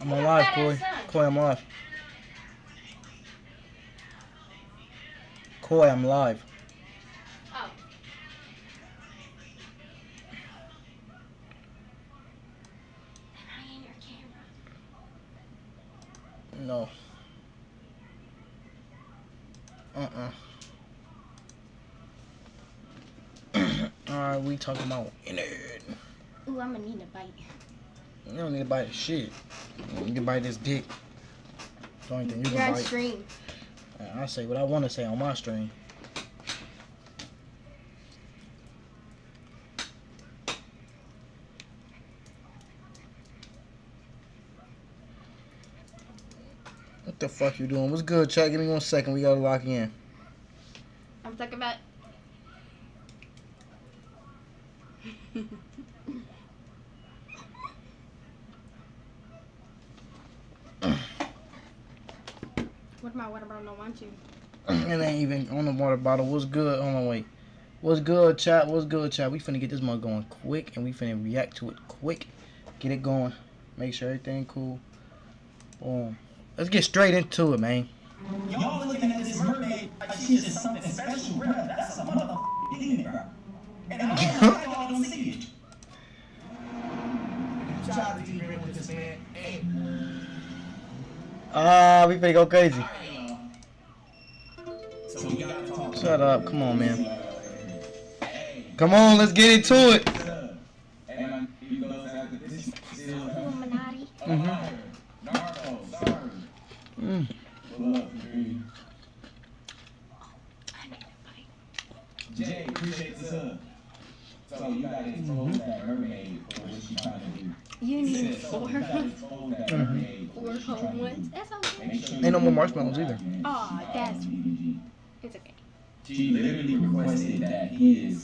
I'm on live, Koi. Koi, I'm live. Koi, I'm live. Oh. Am I in your camera? No. Alright, we talking about in it. Ooh, I'm gonna need a bite. You don't need to bite shit. You can bite this dick. It's the only thing you can bite. Stream. I say what I want to say on my stream. What the fuck you doing? What's good, chat? Give me 1 second. We gotta lock in. I'm talking about. What my water bottle don't want you? It ain't even on the water bottle. What's good? Hold on, wait. What's good, chat? What's good, chat? We finna get this mug going quick, and we finna react to it quick. Get it going. Make sure everything cool. Boom. Let's get straight into it, man. Y'all looking at this mermaid like she's just something special, bro. That's a motherfucking demon, bro. And I don't know how y'all don't see it. Try to deal with this, man. Hey. We finna go crazy. So we gotta talk. Shut up. Come on, man. Come on, let's get into it. Hey, man, you go after this. Illuminati. Narco, sorry. Pull up, dude. I need a bite. Jay, appreciate the sub. So you gotta expose that mermaid for what she trying to do. You need So four. you gotta expose that mermaid for Four what she whole trying to ones. do. That's okay. Make sure Ain't no more marshmallows either. Aw, that's. It's okay. She literally requested that he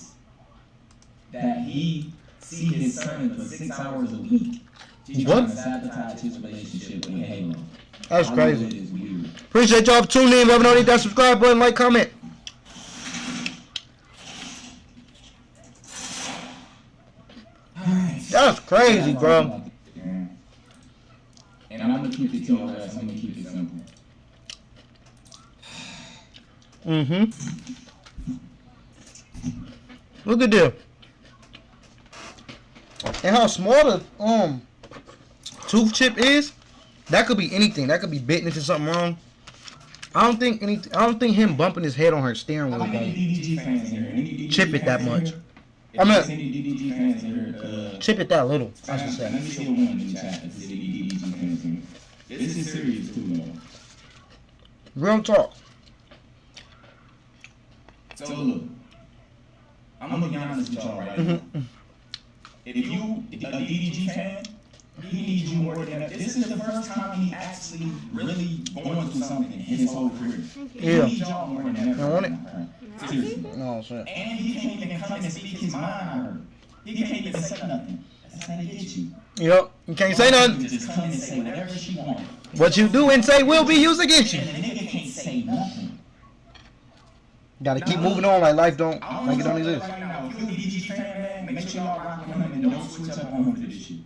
see his son for 6 hours a week. She's What? trying to sabotage his relationship with Halo. That's All of it crazy. is weird. Appreciate y'all for tuning in. If you haven't already hit that subscribe button, like, comment. Alright. That's crazy, bro. And I'm gonna keep it to your ass. I'm gonna keep it simple. Look at this. And how small the tooth chip is. That could be anything. That could be bitten into something wrong. I don't think him bumping his head on her steering wheel How many going DDG fans in here? Any DDG chip it that fans in much. here? If I mean- there's any DDG fans in here, Chip it that little, I should let say. me see a one in the chat. If there's any DDG fans in here. This is serious too, though. Real talk. So look, I'm gonna be honest with y'all right now. If you a DDG fan, he needs you more than that. This is the first time he actually really going through something in his whole career. Yeah. He needs y'all more than ever. You want it? Right? Seriously. No shit. And he can't even come and speak his mind on her. He can't even say nothing. That's how they get you. Yep. You can't say nothing. Just come and say whatever she wants. What you do and say will be used against you. And the nigga can't say nothing. Gotta keep moving on like life don't, I like it don't want exist. right now, if you a DDG fan, man, make sure y'all rock with him and don't switch up on him for this shit.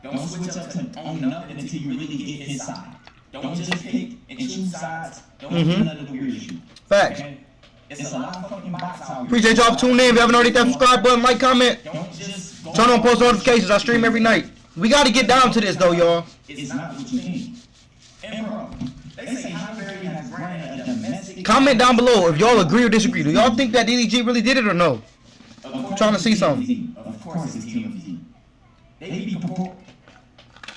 Don't switch up to own nothing until you really get his side. Don't just pick and choose sides. Don't do none of the weird shit. Facts. Okay? It's a lot of fucking bots out here. Appreciate y'all for tuning in. If you haven't already hit that subscribe button, like, comment. Don't just go Turn on post notifications. I stream every night. We gotta get down to this though, y'all. It's not what you think. And bro, they say Halle has granted a domestic. Comment down below if y'all agree or disagree. Do y'all think that DDG really did it or no? I'm trying to see something. Of course it's TMZ. They be purport.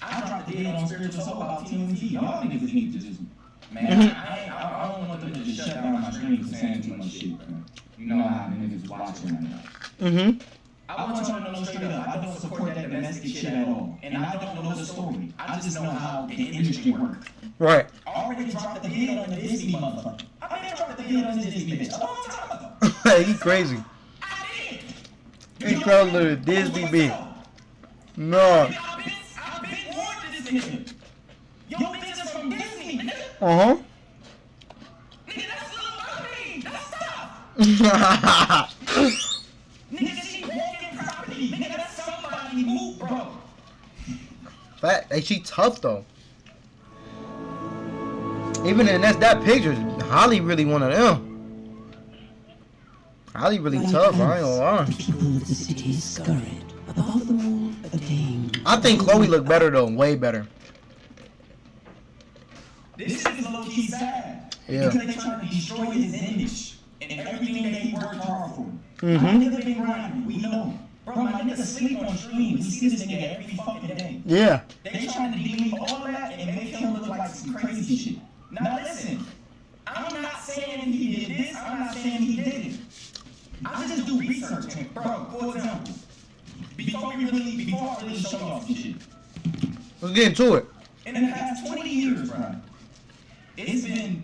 I dropped the dead on spiritual soul about TMZ. Y'all niggas need to just, man. I don't want them to just shut down my stream for saying too much shit, man. You know how the niggas watching right now. I want y'all to know straight up, I don't support that domestic shit at all. And I don't know the story. I just know how the industry works. Right. I already dropped the dead on the Disney motherfucker. I been dropped the dead on the Disney bitch a long time ago. He crazy. I did. He called it a Disney bitch. No. I've been warned to this nigga. Yo, bitch is from Disney, nigga. Uh-huh. Nigga, that's Little Mermaid. That's stuff. Nigga, she walking property. Nigga, that's somebody move, bro. Fact. Hey, she tough though. Even in that picture, Halle really one of them. Halle really tough, I ain't gonna lie. The city is scurried about the wall a dame. I think Chloe looked better though, way better. This shit is low-key sad. Yeah. Because they trying to destroy his image and everything that he worked hard for. Mhm. My nigga been grinding, we know. Bro, my nigga sleep on stream. We see this nigga every fucking day. Yeah. They trying to delete all that and make him look like some crazy shit. Now listen, I'm not saying he did this, I'm not saying he did it. I just do research, bro. For example, before I really show y'all some shit. Let's get into it. In the past 20 years, bro, it's been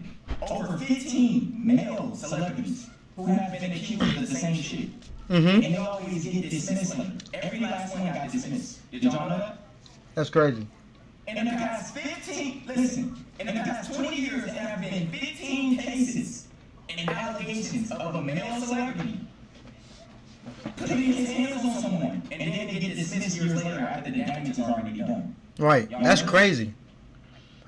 over 15 male celebrities who have been accused of the same shit. Mm-hmm. And they always get dismissed. Every last one got dismissed. Did y'all know that? That's crazy. In the past 20 years, there have been 15 cases and allegations of a male celebrity putting his hands on someone, and then they get dismissed years later after the damage is already done. Right. That's crazy.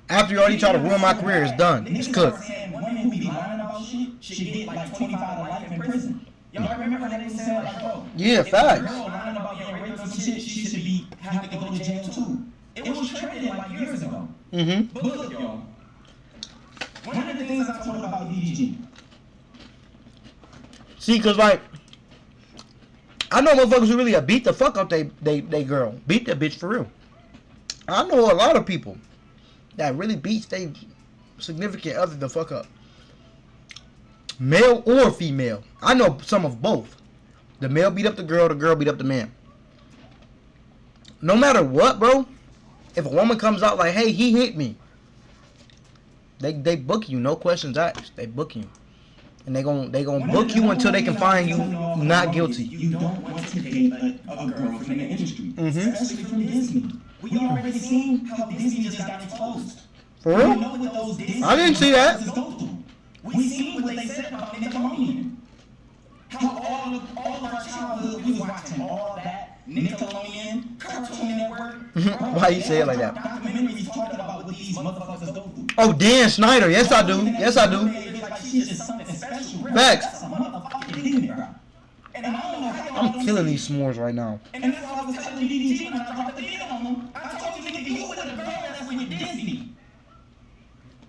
After you already tried to ruin my career, it's done. It's cooked. Women who be lying about shit should get like 25 to life in prison. Y'all remember how they was saying like, oh, Yeah, if a facts. girl lying about being raped or some shit, she should have to go to jail too. It was trending like years ago. Mm-hmm. But look, y'all. One of the things I told about DDG. See, cause like, I know motherfuckers who really beat the fuck out they girl. Beat that bitch for real. I know a lot of people that really beats they significant other the fuck up. Male or female. I know some of both. The male beat up the girl beat up the man. No matter what, bro. If a woman comes out like, hey, he hit me. They book you, no questions asked. They book you. And they gon' book you until they can find you not guilty. You don't want to date a girl from the industry, Mhm. especially from Disney. We already seen how Disney just got exposed. For We real? know what those Disney I didn't see that. go through. We seen what they said about Nickelodeon. How all of our childhood we was watching all that Nickelodeon, Cartoon Network. Why you say it like that? Documentaries talking about what these motherfuckers go through. Oh, Dan Snyder. Yes, I do. Yes, I do. Like she's just something special. Bro. Facts. That's a motherfucking demon, bro. And I don't know how y'all I'm don't killing see these s'mores right now. And that's why I was telling DDG when I dropped the video on him. I told you, nigga, you with a girl that's with Disney.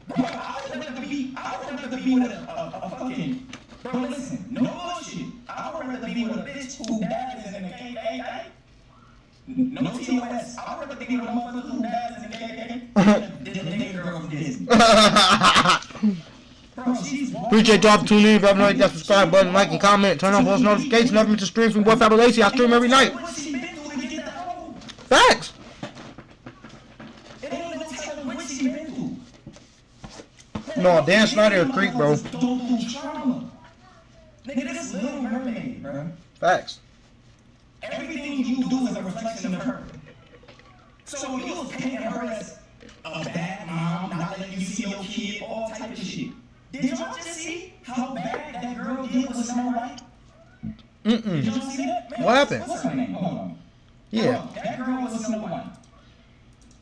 Bro, I would rather be with a fucking... Bro, listen, no bullshit. I would rather be with a bitch who bad is in the KKK. No TOS. I would rather be with a motherfucker who bad is in the KKK than a nigga girl from Disney. Bro, she's walking... Appreciate y'all for tuning in. If you haven't already, that subscribe button, like and comment, turn on post notifications. Never miss a stream from boy Fabulation. I stream every night. What she been through to get that home? Facts. It ain't no telling what she been through. No, Dan Snyder a creep, bro. Go through trauma. Nigga, this Little Mermaid, bro. Facts. Everything you do is a reflection of her. So you was painting her as a bad mom, not letting you see your kid, all type of shit. Did y'all just see how bad that girl did with Snow White? Did Mm-mm. y'all see that? Man, What happened? What's her name? Hold on. Yeah. That girl was Snow White.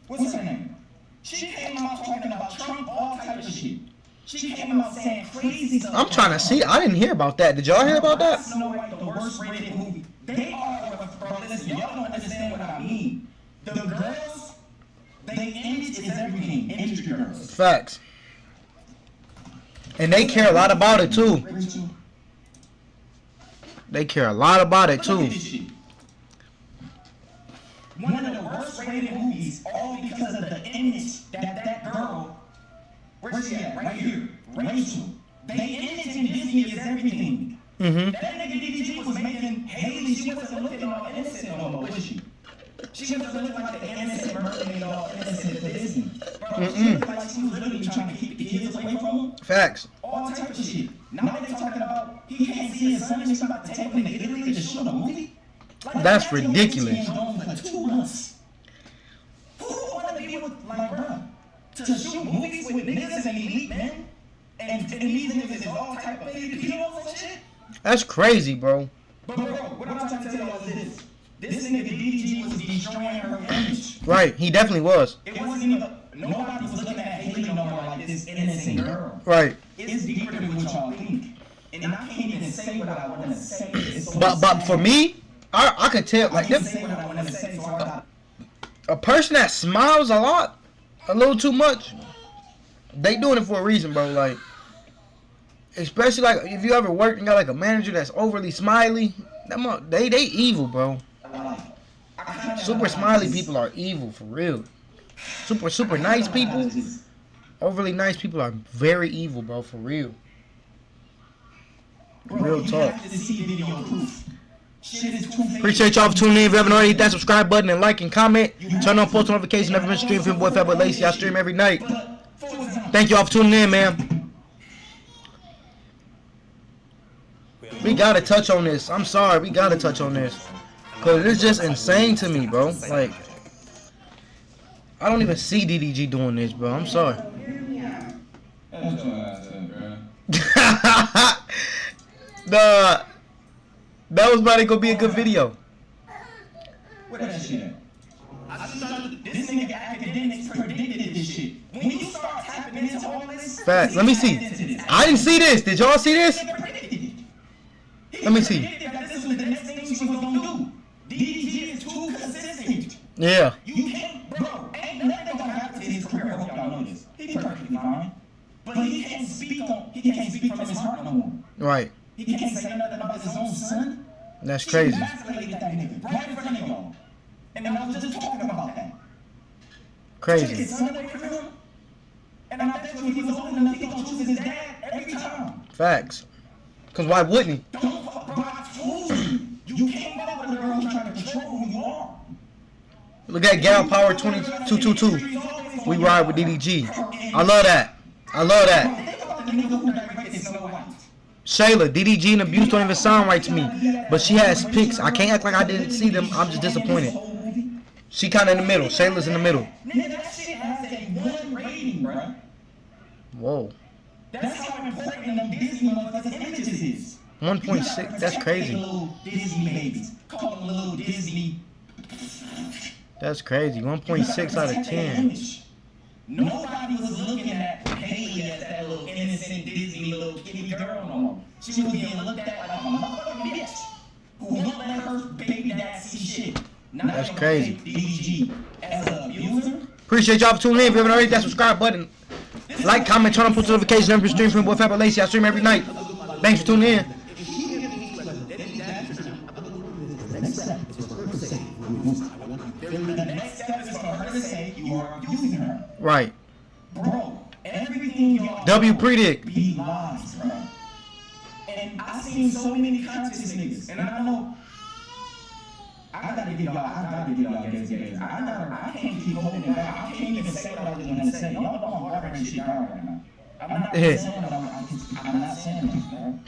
What's her name? She came out talking about Trump, all type of shit. She came out saying crazy stuff. I'm trying to see. I didn't hear about that. Did y'all hear about that? Snow White, the worst rated movie. They are, bro, listen, y'all don't understand what I mean. The girls, they image is everything. Industry girls. Facts. And they care a lot about it too. Rachel, They care a lot about it look too. at this shit. One of the worst rated movies, all because of the image that girl, where's she at? Right here. Rachel. They image in Disney is everything. Mm-hmm. That nigga DDG was making Haley, she wasn't looking all innocent no more, was she? She wasn't looking like the innocent mermaid all innocent for Disney. Bro, she looked like she was literally trying to keep the kids away from him. Facts. All type of shit. Now they talking about he can't see his son and she's about to take him to Italy to shoot a movie? Like, That's that nigga ridiculous. been gone for 2 months. Who wanna be with, like, bro, to shoot movies with niggas and elite men? And these niggas is all type of pedos and shit? That's crazy, bro. But bro, what I'm trying to tell y'all is this. This nigga DDG was destroying her image. Right. He definitely was. It wasn't even, nobody was looking at Haley no more like this innocent girl. Right. It's deeper than what y'all think. And I can't even say what I want to say. It's so But for me, I could tell I like can't them, say what I want to say, so I got a person that smiles a lot, a little too much, they doing it for a reason, bro. Like, especially like if you ever work and got like a manager that's overly smiley, they evil, bro. Super smiley people are evil for real. Super nice people, overly nice people are very evil, bro, for real. Real talk. Appreciate y'all for tuning in. If you haven't already, hit that subscribe button and like and comment. Turn on post notifications. Never been streaming for your boy Fat Boy Lacey. I stream every night. Thank y'all for tuning in, man. We gotta touch on this. I'm sorry, we gotta touch on this. Cause it's just insane to me, bro. Like, I don't even see DDG doing this, bro. I'm sorry. That was about to go be a good video. What that shit at? This nigga academics predicted this shit. When you start tapping into all this, Facts. Let me see. I didn't see this. Did y'all see this? Let me see. that this was the next thing she was gonna do. DDG is too consistent. Yeah. You can't, bro. Ain't nothing gonna happen to his career. I hope y'all know this. He's perfectly fine, but he can't speak from his heart no more. Right. He can't say nothing about his own son. That's crazy. She emasculated that nigga right in front of y'all. And I was just talking about that. Took his Crazy. son away from him. And I bet you if he was old enough, he gonna choose his dad every time. Facts. Cause why wouldn't he? Don't fuck, bro. I told you. You came up with a girl who's trying to control who you are. Look at Gal Power 2222. We ride with DDG. I love that. I love that. Think about the nigga who directed Snow White. Shayla, DDG and Abuse don't even sound right to me. But she has pics. I can't act like I didn't see them. I'm just disappointed. She kind of in the middle. Shayla's in the middle. Nigga, that shit has a 1 rating, bro. Whoa. That's how important them Disney motherfuckers' images is. 1.6. That's crazy. Little Disney babies. Call them little Disney. That's crazy. 1.6 out of 10. Nobody was looking at Halle as that little innocent Disney little kitty girl no more. She was being looked at like a motherfucking bitch who won't let her baby dad see shit. Now That's they crazy. gonna take DDG as an abuser. Appreciate y'all for tuning in. If you haven't already, hit that subscribe button. Like, comment, turn on post notifications. Never stream from your boy Fat Boy Lacey. I stream every night. Thanks for tuning in. The next step is for her to say you are abusing her. Right. Bro, everything y'all W predict. be lies, bro. And I seen so many conscious niggas, and I know I gotta give y'all gays. I can't keep holding it back. I can't even say what I was gonna say. Y'all know I'm watering this shit down right now. I'm not saying what I'm not saying that, bro.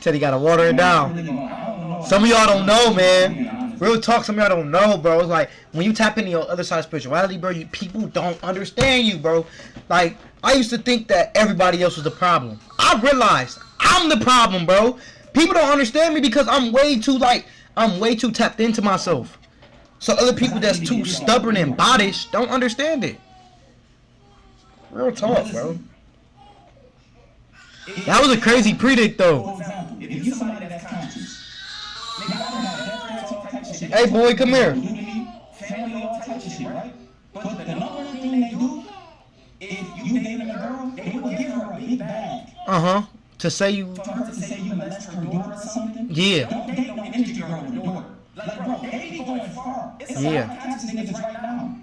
Teddy gotta water it down. Some of y'all don't know, man. Real talk, some of y'all don't know, bro. It's like when you tap into your other side of spirituality, bro, people don't understand you, bro. Like, I used to think that everybody else was the problem. I realized I'm the problem, bro. People don't understand me because I'm way too tapped into myself. So other people that's too stubborn and bodish don't understand it. Real talk, bro. That was a crazy predict, though. For example, if you're somebody that's conscious, nigga, I don't have that friends, all types of shit. Hey, boy, come here. Family, all types of shit, right? But the number one thing they do, if you dating a girl, they will give her a big bag. To say you. For her to say you molest her daughter or something. Yeah. Don't date no industry girl with a daughter. Like, bro, they be going far. It's a lot of conscious niggas right now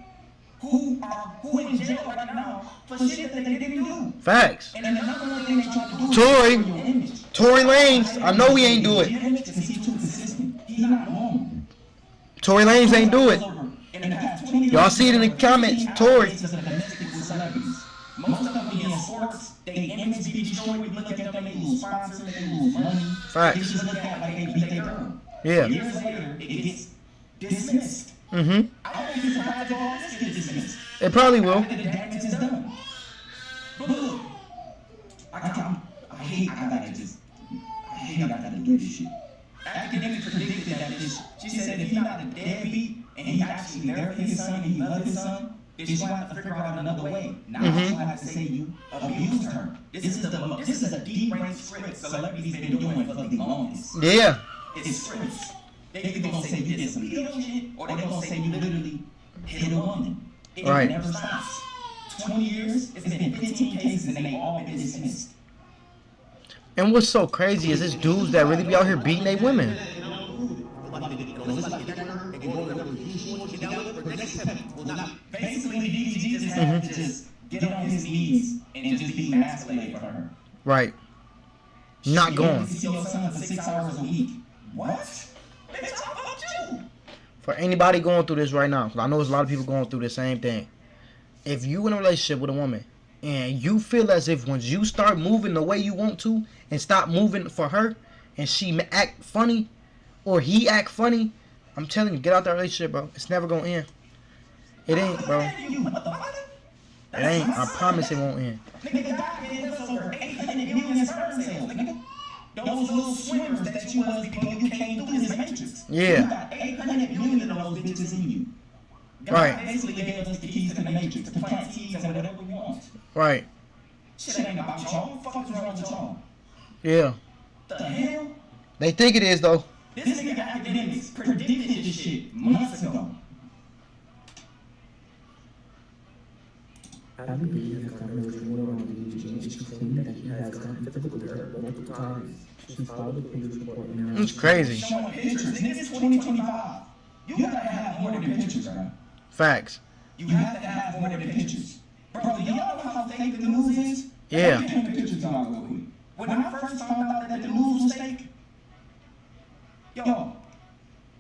who in jail right now for shit that they didn't do. Facts. And then the number one thing they try to do Tory. is your image. Tory Lanez, I know he ain't do it. Your image is he's too consistent. He's not normal. Tory Lanez ain't do it. In the past 20 years, Y'all see it in the comments, Tory. Most of them be in sports, they image be destroyed. We look at them, they lose sponsors, they lose money. Facts. They just look at like they beat their girl. Yeah. Years later, it gets dismissed. I don't be surprised if all this gets dismissed. It probably will. After the damage is done. But look, I hate I gotta do this shit. Academics predicted that this. She said if he's not a deadbeat and he actually there for his son and he loves his son, then she'll have to figure out another way. Now she'll have to say you abused her. This is a deep-ranked script celebrities been doing for the longest. Yeah. It's scripts. They either gonna say you did some illegal shit, or they gonna say you literally hit a woman. It Right. never stops. 20 years, it's been 15 cases, and they all been dismissed. And what's so crazy is this dudes that really be out here beating they women. Basically, DDG just had to just get on his knees and just be emasculated for her. Right. Not going. See your son for 6 hours a week. What? Bitch, I fucked you. For anybody going through this right now, because I know there's a lot of people going through the same thing. If you in a relationship with a woman and you feel as if once you start moving the way you want to and stop moving for her and she act funny or he act funny, I'm telling you, get out that relationship, bro. It's never going to end. It ain't, bro. It ain't. I promise it won't end. Nigga, God gave us over 800 million sperm cells, nigga. Those little swimmers that you was before you came through this matrix. Yeah. You got 800 million of those bitches in you. God Right. basically gave us the keys to the matrix to plant seeds and whatever we want. Right. Shit ain't about y'all. What the fuck is wrong with y'all? Yeah. The hell? They think it is, though. This nigga academics predicted this shit months ago. I believe has gotten much more on DDG and she claimed that he has gotten physical with her multiple times. She filed a police report now. It's crazy. Showing pictures. Nigga, it's 2025. You gotta have more than pictures, bro. Facts. You have to have more than pictures. Bro, do y'all know how fake the news is? Yeah. Let me paint the pictures on real quick. When I first found out that the news was fake, yo,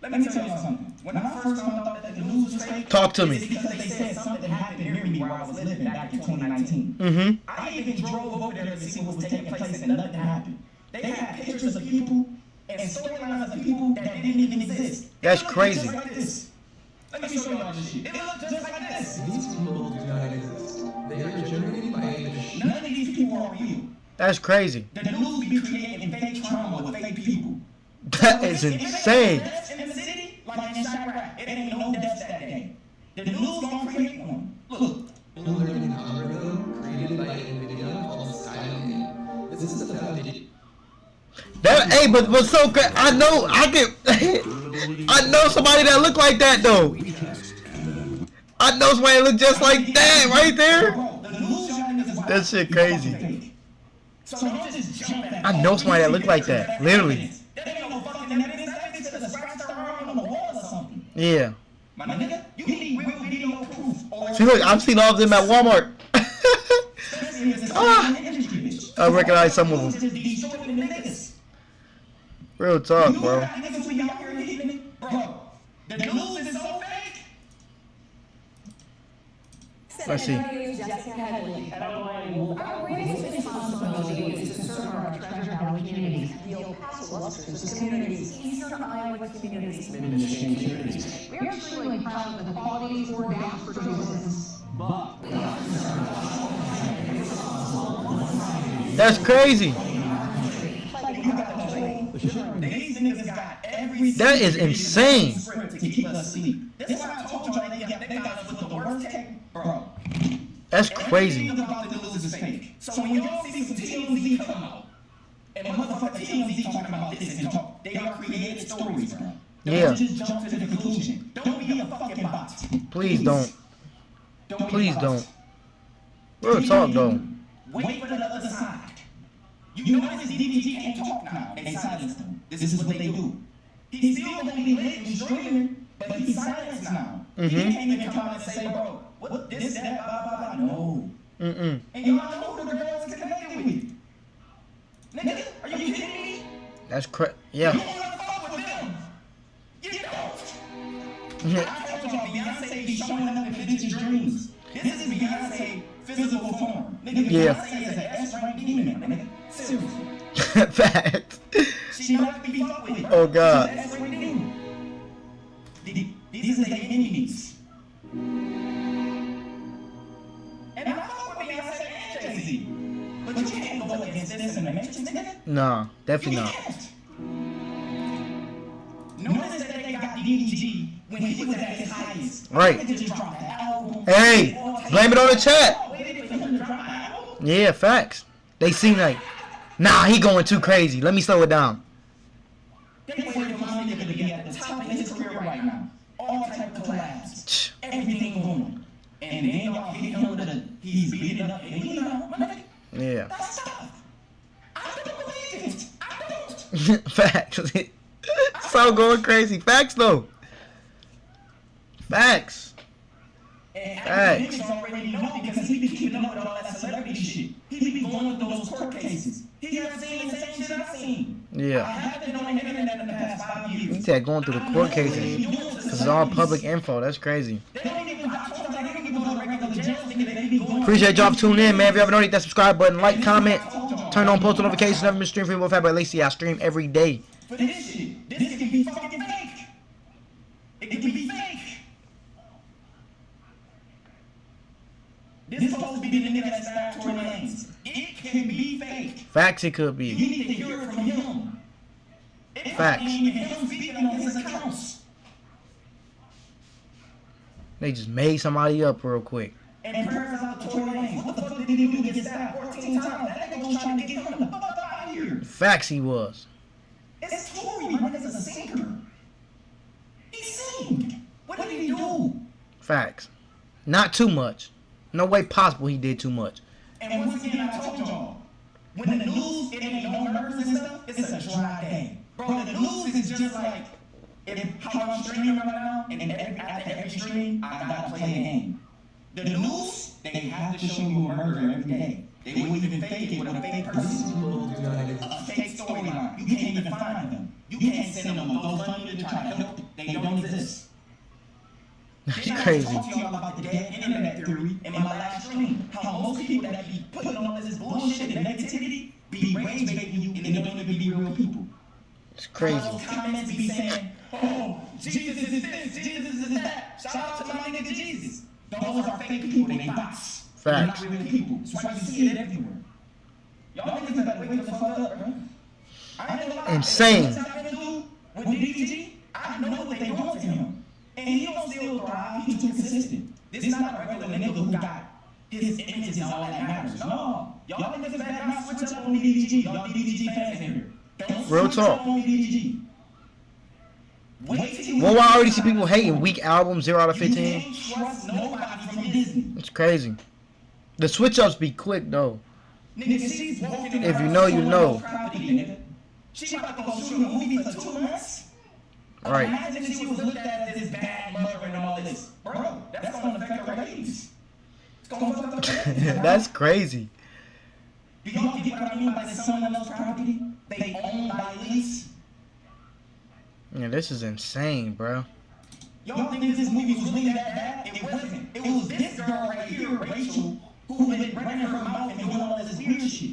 let me tell y'all something. When I first found out that the news was fake, Talk to it's me. because they said something happened near me where I was living back in 2019. Mm-hmm. I even drove over there to see what was taking place and nothing happened. They had pictures of people and storylines of people that didn't even exist. That's It looked crazy. just like this. Let me show y'all this shit. It looked just like this. These people do not exist. They are generated by a machine. None of these people are real. That's crazy. The news be creating fake trauma with fake people. That is insane. Deaths in the city, like in Chirac, it ain't no deaths that day. The news gonna create one. Look. Blue learning algorithm created by NVIDIA called Skylane. This is the foundation. That, hey, but what's so crazy? I know I can. I know somebody that look like that though. I know somebody that look just like that right there. Bro, the news y'all niggas watch That shit is crazy. fucking fake. So don't just jump at I know somebody that look like that, literally. That ain't no fucking evidence. That bitch could have scratched her arm on the wall or something. Yeah. My nigga, you need real video proof. Or See, look, I've seen all of them at Walmart. especially if it's Ah. an industry, bitch. I recognize some of them. Just destroying the niggas. Real talk, You know bro. what niggas we out here hitting it? Bro, the news is so fake. Let's see. Jessica Headley. Our greatest responsibility is to serve our Treasure Valley communities, the El Paso Lustrous communities, Eastern Iowa communities, In the same communities. we are extremely proud of the quality poured out for citizens. That's crazy. These niggas got every That is insane. script to keep us asleep. That's why I told y'all they got us with the worst tech, bro. That's crazy. Everything about the news is fake. So when y'all see some TMZ come out, and motherfucker TMZ talking about this and talk, they are created stories, bro. Yeah. Don't just jump to the conclusion. Don't be a fucking bot. Please don't. Don't be a Please bot. don't. Real talk though. Wait for the other side. You notice DDG can't talk now. They silence him. This is what they do. He's still gonna be lit and streaming, but he's silenced now. He can't even come out and say, bro, what this, that, blah, blah, blah. No. Mm-mm. And y'all know who the girls is connected with. Nigga, are you kidding me? That's crazy. You Yeah. wanna fuck with them. You don't. I told y'all, Beyonce be showing up in bitches' dreams. This is Beyonce physical form. Nigga, Yeah. Beyonce is an S-rank demon, nigga. Seriously. Facts. She not to be fucked with. Oh, God. She's an S-rank demon. These are their enemies. And I fuck with Beyonce and Jay-Z. But you can't go against this in the Matrix, nigga. Nah, You definitely not. can't. Notice that they got DDG when he was at his highest. Right. Nigga just dropped an album album. Hey, blame it on the chat. Waited for him to drop an album. Yeah, facts. They seem like, nah, he going too crazy. Let me slow it down. They waited for my nigga to be at the top of his career right now. All type of collabs. Everything going. And then y'all hit him with a, he's beating up, and he know, my nigga, Yeah. that's tough. I don't believe it. I don't. Facts. So going crazy. Facts though. Facts. And Facts. niggas already know because he be keeping up with all that celebrity shit. He be going with those court cases. He has seen the same shit I've seen. I Yeah. have been on the internet in the past 5 years. He said going through the court cases. This is all public info. That's crazy. They don't even, I told you, they don't even go to regular jails, nigga. They be going. Appreciate y'all for tuning in, man. If you haven't already, hit that subscribe button, like, comment, turn on post notifications. Never been stream for you. Fat Boy Lacey. I stream every day. For this shit, this can be fucking fake. It can be fake. This is supposed to be the nigga that's back Tory Lanez. It can be fake. Facts. It could You be. need to hear it from him. It's Facts. not even him speaking on his accounts. They just made somebody up real quick. And prayers out to Tory Lanez. What the fuck did he do to get stabbed 14 times? That nigga was trying to get him the fuck out of here. Facts. He was. It's Tory, my nigga's a singer. He sing. What did he do? Facts. Not too much. No way possible he did too much. And once again, I told y'all, when the news, it ain't no murders and stuff, it's a dry day. Bro, the news is just like, how I'm streaming right now, and after every stream, I gotta play a game. The news, they have to show you a murder every day. They will even fake it with a fake person. A fake storyline. You can't even find them. You can't send them a GoFundMe to try to help. They don't exist. That's Didn't I crazy. talk to y'all about the dead internet theory in my last stream? How most people that be putting all this bullshit and negativity be rage baiting you and they don't even be real people. It's crazy. How those comments be saying, oh, Jesus is this, Jesus is that. Shout out to my nigga Jesus. Those are fake people, they bots. They're not Facts. real people. That's why you see it everywhere. Y'all niggas better wake the fuck up, bro. I ain't gonna lie. Insane. What's happening to with DDG? I know what they doing to him. And he don't still thrive, he's too consistent. This is not a regular nigga who got his image and all that matters. No. Y'all niggas better not switch up on DDG. Y'all DDG fans in here. Don't Real switch talk. up on DDG. Wait till you Well, I already see people hating weak albums, 0 out of You 15. can't trust nobody from Disney. It's crazy. The switch ups be quick though. Nigga, she's walking If you around know, you showing know. off property, nigga. She about to go shoot a movie for 2 months. Right. Imagine if she was looked at as this bad mother and all this. Bro, that's gonna affect her ratings. It's gonna fuck up her ratings. That's crazy. Do y'all get what I mean by this someone else's property? They own by lease? Yeah, this is insane, bro. Y'all think this movie was really that bad? It wasn't. It was this girl right here, Rachel, who been running her mouth and doing all this weird shit.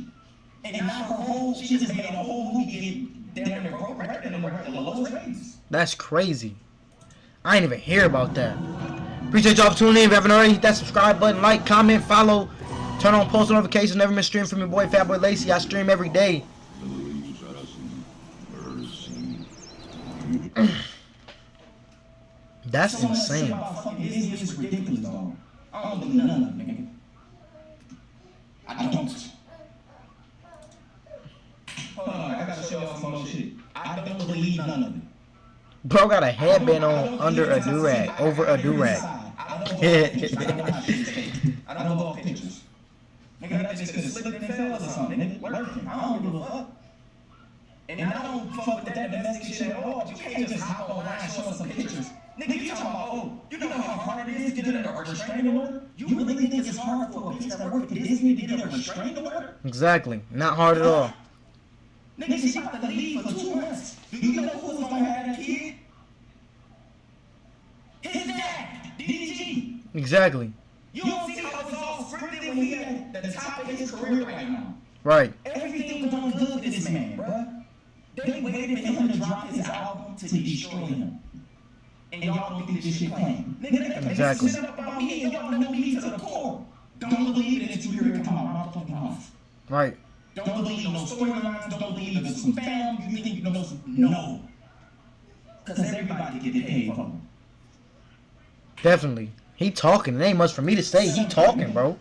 And now her whole, she just made a whole movie get damn near broke record and the lowest ratings. That's crazy. I ain't even hear about that. Appreciate y'all for tuning in. If you haven't already, hit that subscribe button, like, comment, follow, turn on post notifications. Never been streaming from your boy Fat Boy Lacey. I stream every day. That's Some of that shit insane. about fucking Disney is ridiculous, dog. I don't believe none of it, nigga. I don't. Hold on, I gotta show y'all some more shit. I don't believe none of it. Bro got a headband on under a do-rag, over a do-rag. I don't go off pictures. Nigga, that just could've slipped and fell or something, nigga. Lurking. I don't give a fuck. And I don't fuck with that domestic shit at all. You can't just hop online and show us some pictures. Nigga, you talking about, oh, you know how hard it is to get a restraining order? You really think it's hard for a bitch that work at Disney to get a restraining order? Exactly. Not hard at all. Nigga, she about to leave for 2 months. Do you know who's gonna have that kid? His dad, DDG. Exactly. You don't see how it's all scripted when he at the top of his career right now. Right. Everything was going good to this man, bruh. They waited for him to drop his album to destroy him. And y'all don't think this shit playing. Nigga, they Exactly. shit up about me and y'all know me to the core. Don't believe it until you hear it come out my motherfucking mouth. Right. Don't believe no storylines, don't believe there's some fam, you think you know some. No. Because everybody get paid for them. Definitely. He talking. It ain't much for me to say. He talking, bro.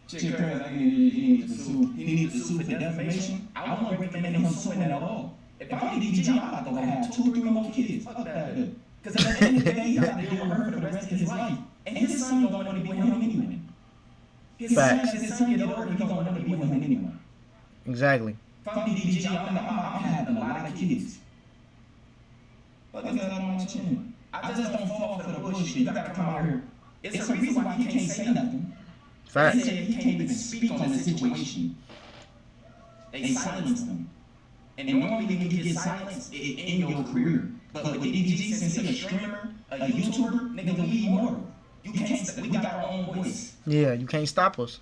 Chick Curry, like, he needs to sue for defamation. I wouldn't recommend him suing that at all. If I'm DDG, I'm about to have 2 or 3 more kids. Fuck that. Because at the end of the day, he got to deal with her for the rest of his life. And his son don't want to be with him anyway. His son get older, he don't want to be with him anyway. Exactly. If I'm DDG, I'm having a lot of kids. Fuck is that on my chin? I just don't fall for the bullshit. You got to come out here. It's a reason why he can't say nothing. Fact. They said he can't even speak on the situation. They silenced him. And normally when you get silenced in your career, but with DDG, since he's a streamer, a YouTuber, nigga, we immortal. You can't. We got our own voice. Yeah, you can't stop us.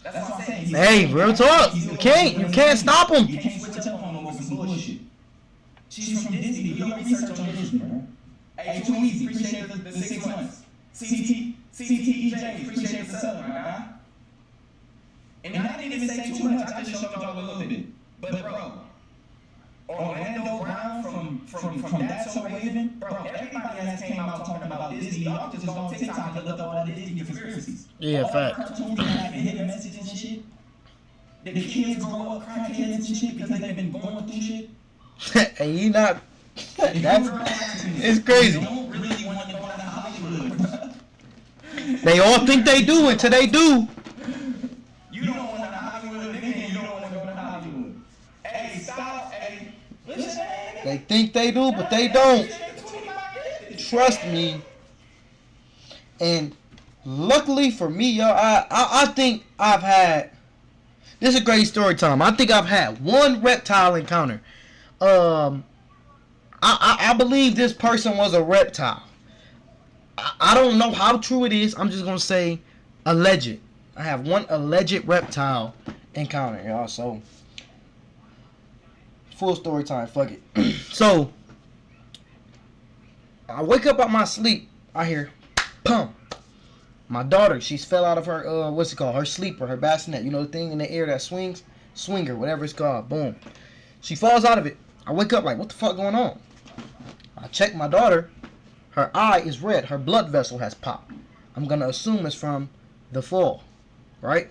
That's what I'm saying. Hey, real talk. You can't stop him. You can't switch up on him over some bullshit. She's from Disney. Do your research on Disney, bro. Hey, too easy. Appreciate the 6 months. CTEJ, appreciate the sub, man. And I didn't even say too much. I just showed y'all a little bit. But bro, Orlando Brown from That's So Raven, bro, everybody has came out talking about Disney. Y'all just go on TikTok and look up all the Disney conspiracies. Yeah, fact. Cartoons that have hidden messages and shit. The kids grow up crackheads and shit because they've been going through shit. And he not. It's crazy. They don't really want to go to Hollywood, bro. They all think they do until they do. You don't want to Hollywood, nigga, and you don't want to go to Hollywood. Hey, stop, hey, listen, They think they do, but they don't. Trust me. And luckily for me, y'all, I think I've had. This is a great story time. I think I've had one reptile encounter. I believe this person was a reptile. I don't know how true it is. I'm just gonna say alleged. I have one alleged reptile encounter, y'all. So full story time. Fuck it. So I wake up out my sleep. I hear, pump. My daughter, she's fell out of her what's it called? Her sleeper, her bassinet. You know the thing in the air that swings, swinger, whatever it's called. Boom. She falls out of it. I wake up like, what the fuck going on? I check my daughter. Her eye is red. Her blood vessel has popped. I'm going to assume it's from the fall. Right?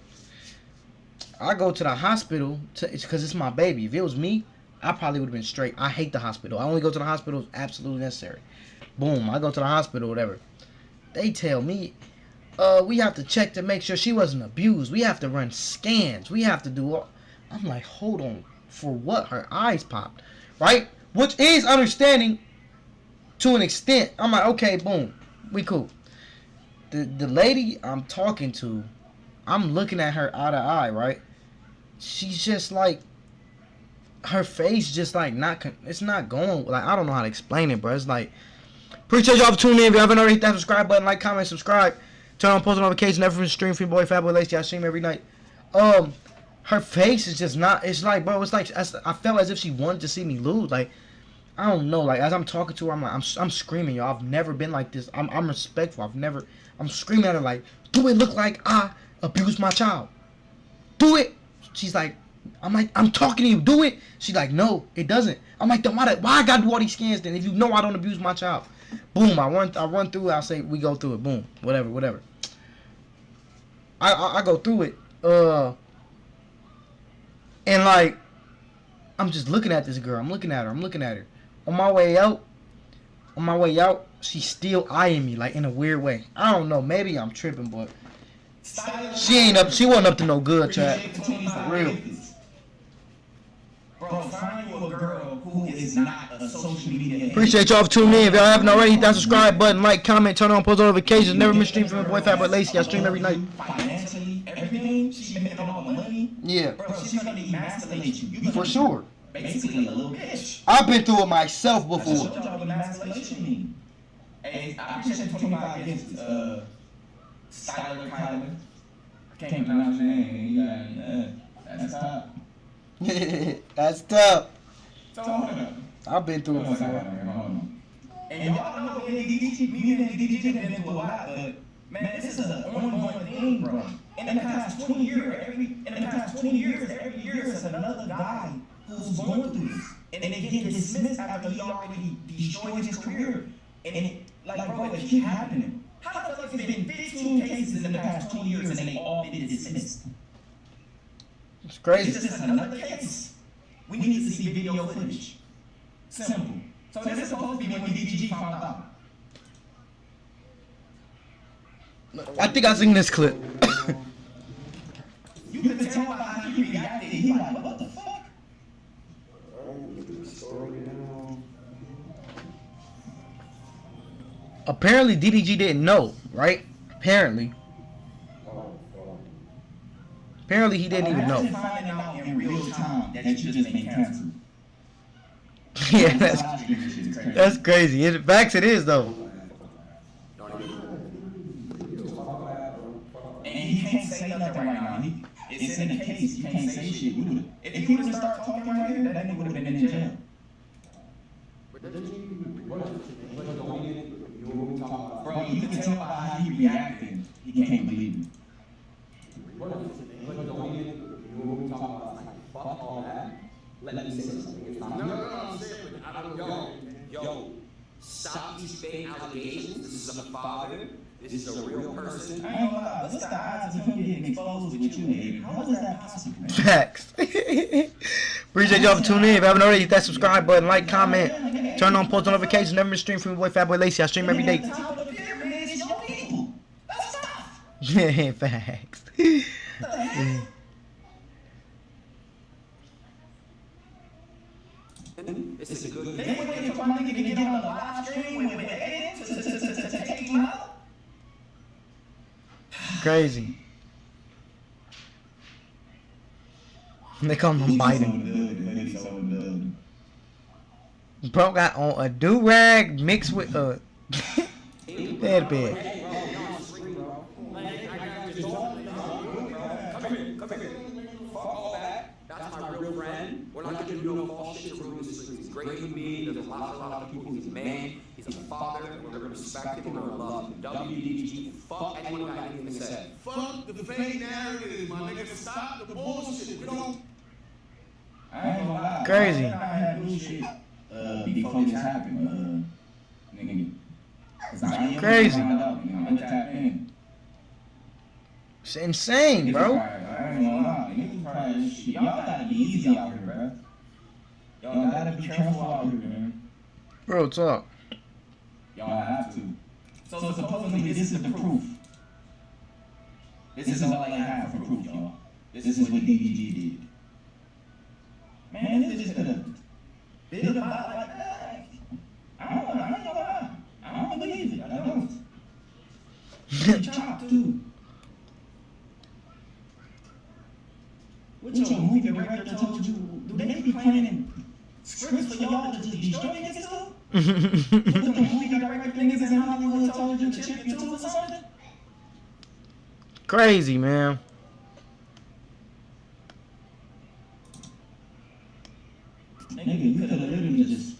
I go to the hospital because it's my baby. If it was me, I probably would have been straight. I hate the hospital. I only go to the hospital if absolutely necessary. Boom. I go to the hospital, whatever. They tell me, we have to check to make sure she wasn't abused. We have to run scans. We have to do all. I'm like, hold on. For what? Her eyes popped. Right? Which is understanding to an extent. I'm like, okay, boom. We cool. The lady I'm talking to, I'm looking at her eye to eye, right? She's just like, her face just like it's not going, like, I don't know how to explain it, bro. It's like, appreciate y'all for tuning in. If you haven't already, hit that subscribe button, like, comment, subscribe. Turn on post notifications, never stream for your boy Fatboy Lacey. I stream every night. Her face is just not, it's like, bro, it's like, I felt as if she wanted to see me lose. Like, I don't know, like, as I'm talking to her, I'm like, I'm screaming, y'all. I've never been like this. I'm respectful. I'm screaming at her like, do it look like I abused my child? Do it. She's like, I'm talking to you, do it. She's like, no, it doesn't. I'm like, then why I gotta do all these scans then if you know I don't abuse my child? Boom, I run through it, I say, we go through it, boom, whatever. I go through it, and like, I'm just looking at this girl, I'm looking at her. On my way out, she's still eyeing me, like, in a weird way. I don't know, maybe I'm tripping, but she wasn't up to no good, chat. For real. Bro, find you a girl who is not a social media. Appreciate y'all for tuning in. If y'all haven't already, hit that subscribe button, like, comment, turn on post notifications. Never miss stream from my boy Fatboy Lacey. I stream every night. Financially, everything, she's making all the money. Yeah. Bro, she's gonna emasculate you. For sure. Basically a little bitch. I've been through it myself That's before. what y'all emasculation mean. Hey, I appreciate 25 against Styler Kyler. I can't pronounce your name. You got that's tough. That's tough. So hold up. I've been through it Hold before. on. And y'all know me and DDG have been through a lot, but man, this is an ongoing thing, bro. In the past 20 years, every year is another guy who's going through this. And they get dismissed after he already destroyed his career. And Like, bro, it keep happening. How the fuck has been 15 cases in the past 2 years and they all been dismissed? It's crazy. It's just another case. We need to see video footage. Simple. So this is supposed to be when DDG found out. I think I seen this clip. You can tell by how he reacted. He like, what the fuck? Apparently DDG didn't know, right? Apparently he didn't even know. Imagine finding out in real time that you just been canceled. Yeah, that's crazy. Facts it is though. And he can't say nothing right now. It's in the case. You can't say shit. If he would have started talking right here, that nigga would have been in jail. Bro, you can tell by how he reacted. He can't believe it. Yo, stop these fake allegations. This is a father. This is a real person. I ain't gonna lie. What's the odds of him getting exposed with you, Abe? How is that possible? Facts. Appreciate y'all for tuning in. If you haven't already, hit that subscribe button, like, comment, turn on post notifications. Never miss stream from your boy Fatboy Lacey. I stream every day. Yeah, facts. This is a good They waiting for my nigga to get on the live stream with Aiden to take him out. Crazy. They call him Biden. Bro got on a do-rag mixed with a headband. That's my real friend. We're not gonna do no false shit to ruin this street. He's great with me. There's a lot of people. He's a man. He's a father. We're gonna respect him. We're gonna love him. WDG. Fuck anyone got anything to say. Fuck the fake narrative, my nigga. Stop the bullshit. We don't. I ain't gonna lie. Crazy. I had new shit before this happened. Nigga. Crazy. I'm gonna tap in. It's insane, bro. I ain't gonna lie. Niggas probably shit. Y'all gotta be easy out here, bro. Y'all gotta be careful out here, man. Bro, talk. Y'all have to. So supposedly this is the proof. This is all I have for proof, y'all. This is what DDG did. Man, this just could have been about like that. I ain't gonna lie. I don't believe it. I don't. He chopped too. What your movie director told you? Do they be planning scripts for y'all to just destroy niggas too? What the movie director niggas in Hollywood told you to chip you too or something? Crazy, man. Nigga, you could have literally just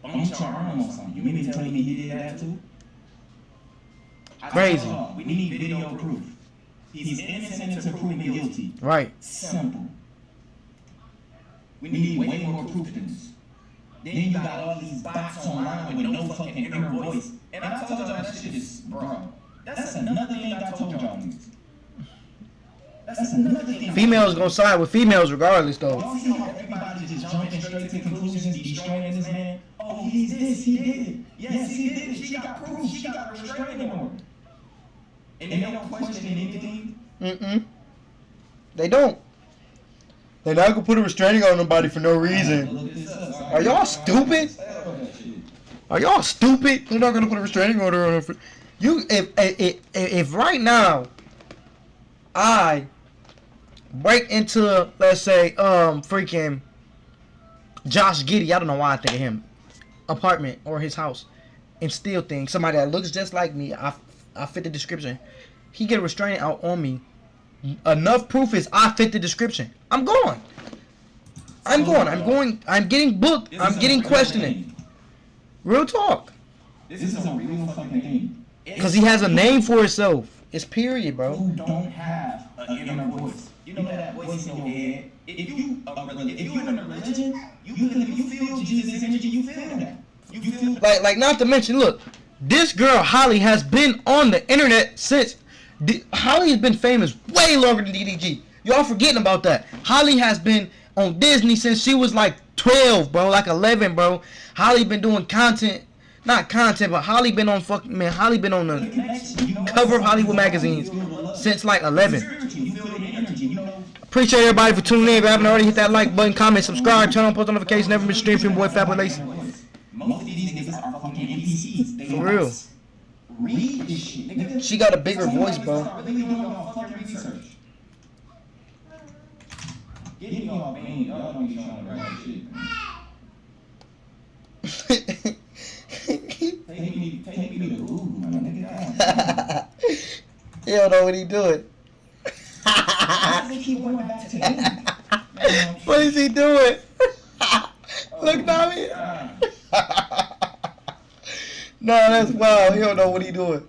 bumped your arm or something. You mean to tell me he did that too? Crazy. We need video proof. He's innocent until proven guilty. Right. Simple. We need way more proof than this. Then you got all these bots online with no fucking inner voice. And I told y'all that shit is, bro. That's another thing I told y'all niggas. That's another thing. Females gonna side with females regardless, though. Y'all see how everybody just jumping straight to conclusions, destroying this man? Oh, he's this, he did it. Yes, he did it. She got proof. She got a restraining order. And they don't question anything? They don't. They're not gonna put a restraining on nobody for no reason. Are y'all stupid? Are y'all stupid? They're not gonna put a restraining order on her. You, if right now I break into, let's say, freaking Josh Giddey, I don't know why I think of him, apartment or his house, and steal things. Somebody that looks just like me, I fit the description. He get a restraining out on me. Enough proof is I fit the description. I'm going. I'm getting booked. I'm getting questioning. Real talk. This is a real fucking thing. Because he has a name for himself. It's period, bro. Who don't have an inner voice. You know that voice in your head. If you in a religion, you feel Jesus' energy. You feel that. You feel like not to mention, look, This girl Halle has been on the internet since. Halle has been famous way longer than DDG. Y'all forgetting about that. Halle has been on Disney since she was like 12, bro, like 11, bro. Halle been doing content, not content, but Halle been on fucking man. Halle been on the cover of Hollywood magazines since like 11. Appreciate everybody for tuning in. If you haven't already, hit that like button, comment, subscribe, turn on post notifications. Never miss a stream from your boy Fat Lace. Most of these niggas are fucking NPCs. They For real. Read this shit, nigga. She got a bigger voice, bro. Really doing your fucking research. Get me off, man. Y'all don't be showing the right shit. Take me to the room, my nigga. He don't know what he doing. What is he doing? Look, Tommy. No, that's wild. He don't know what he doing.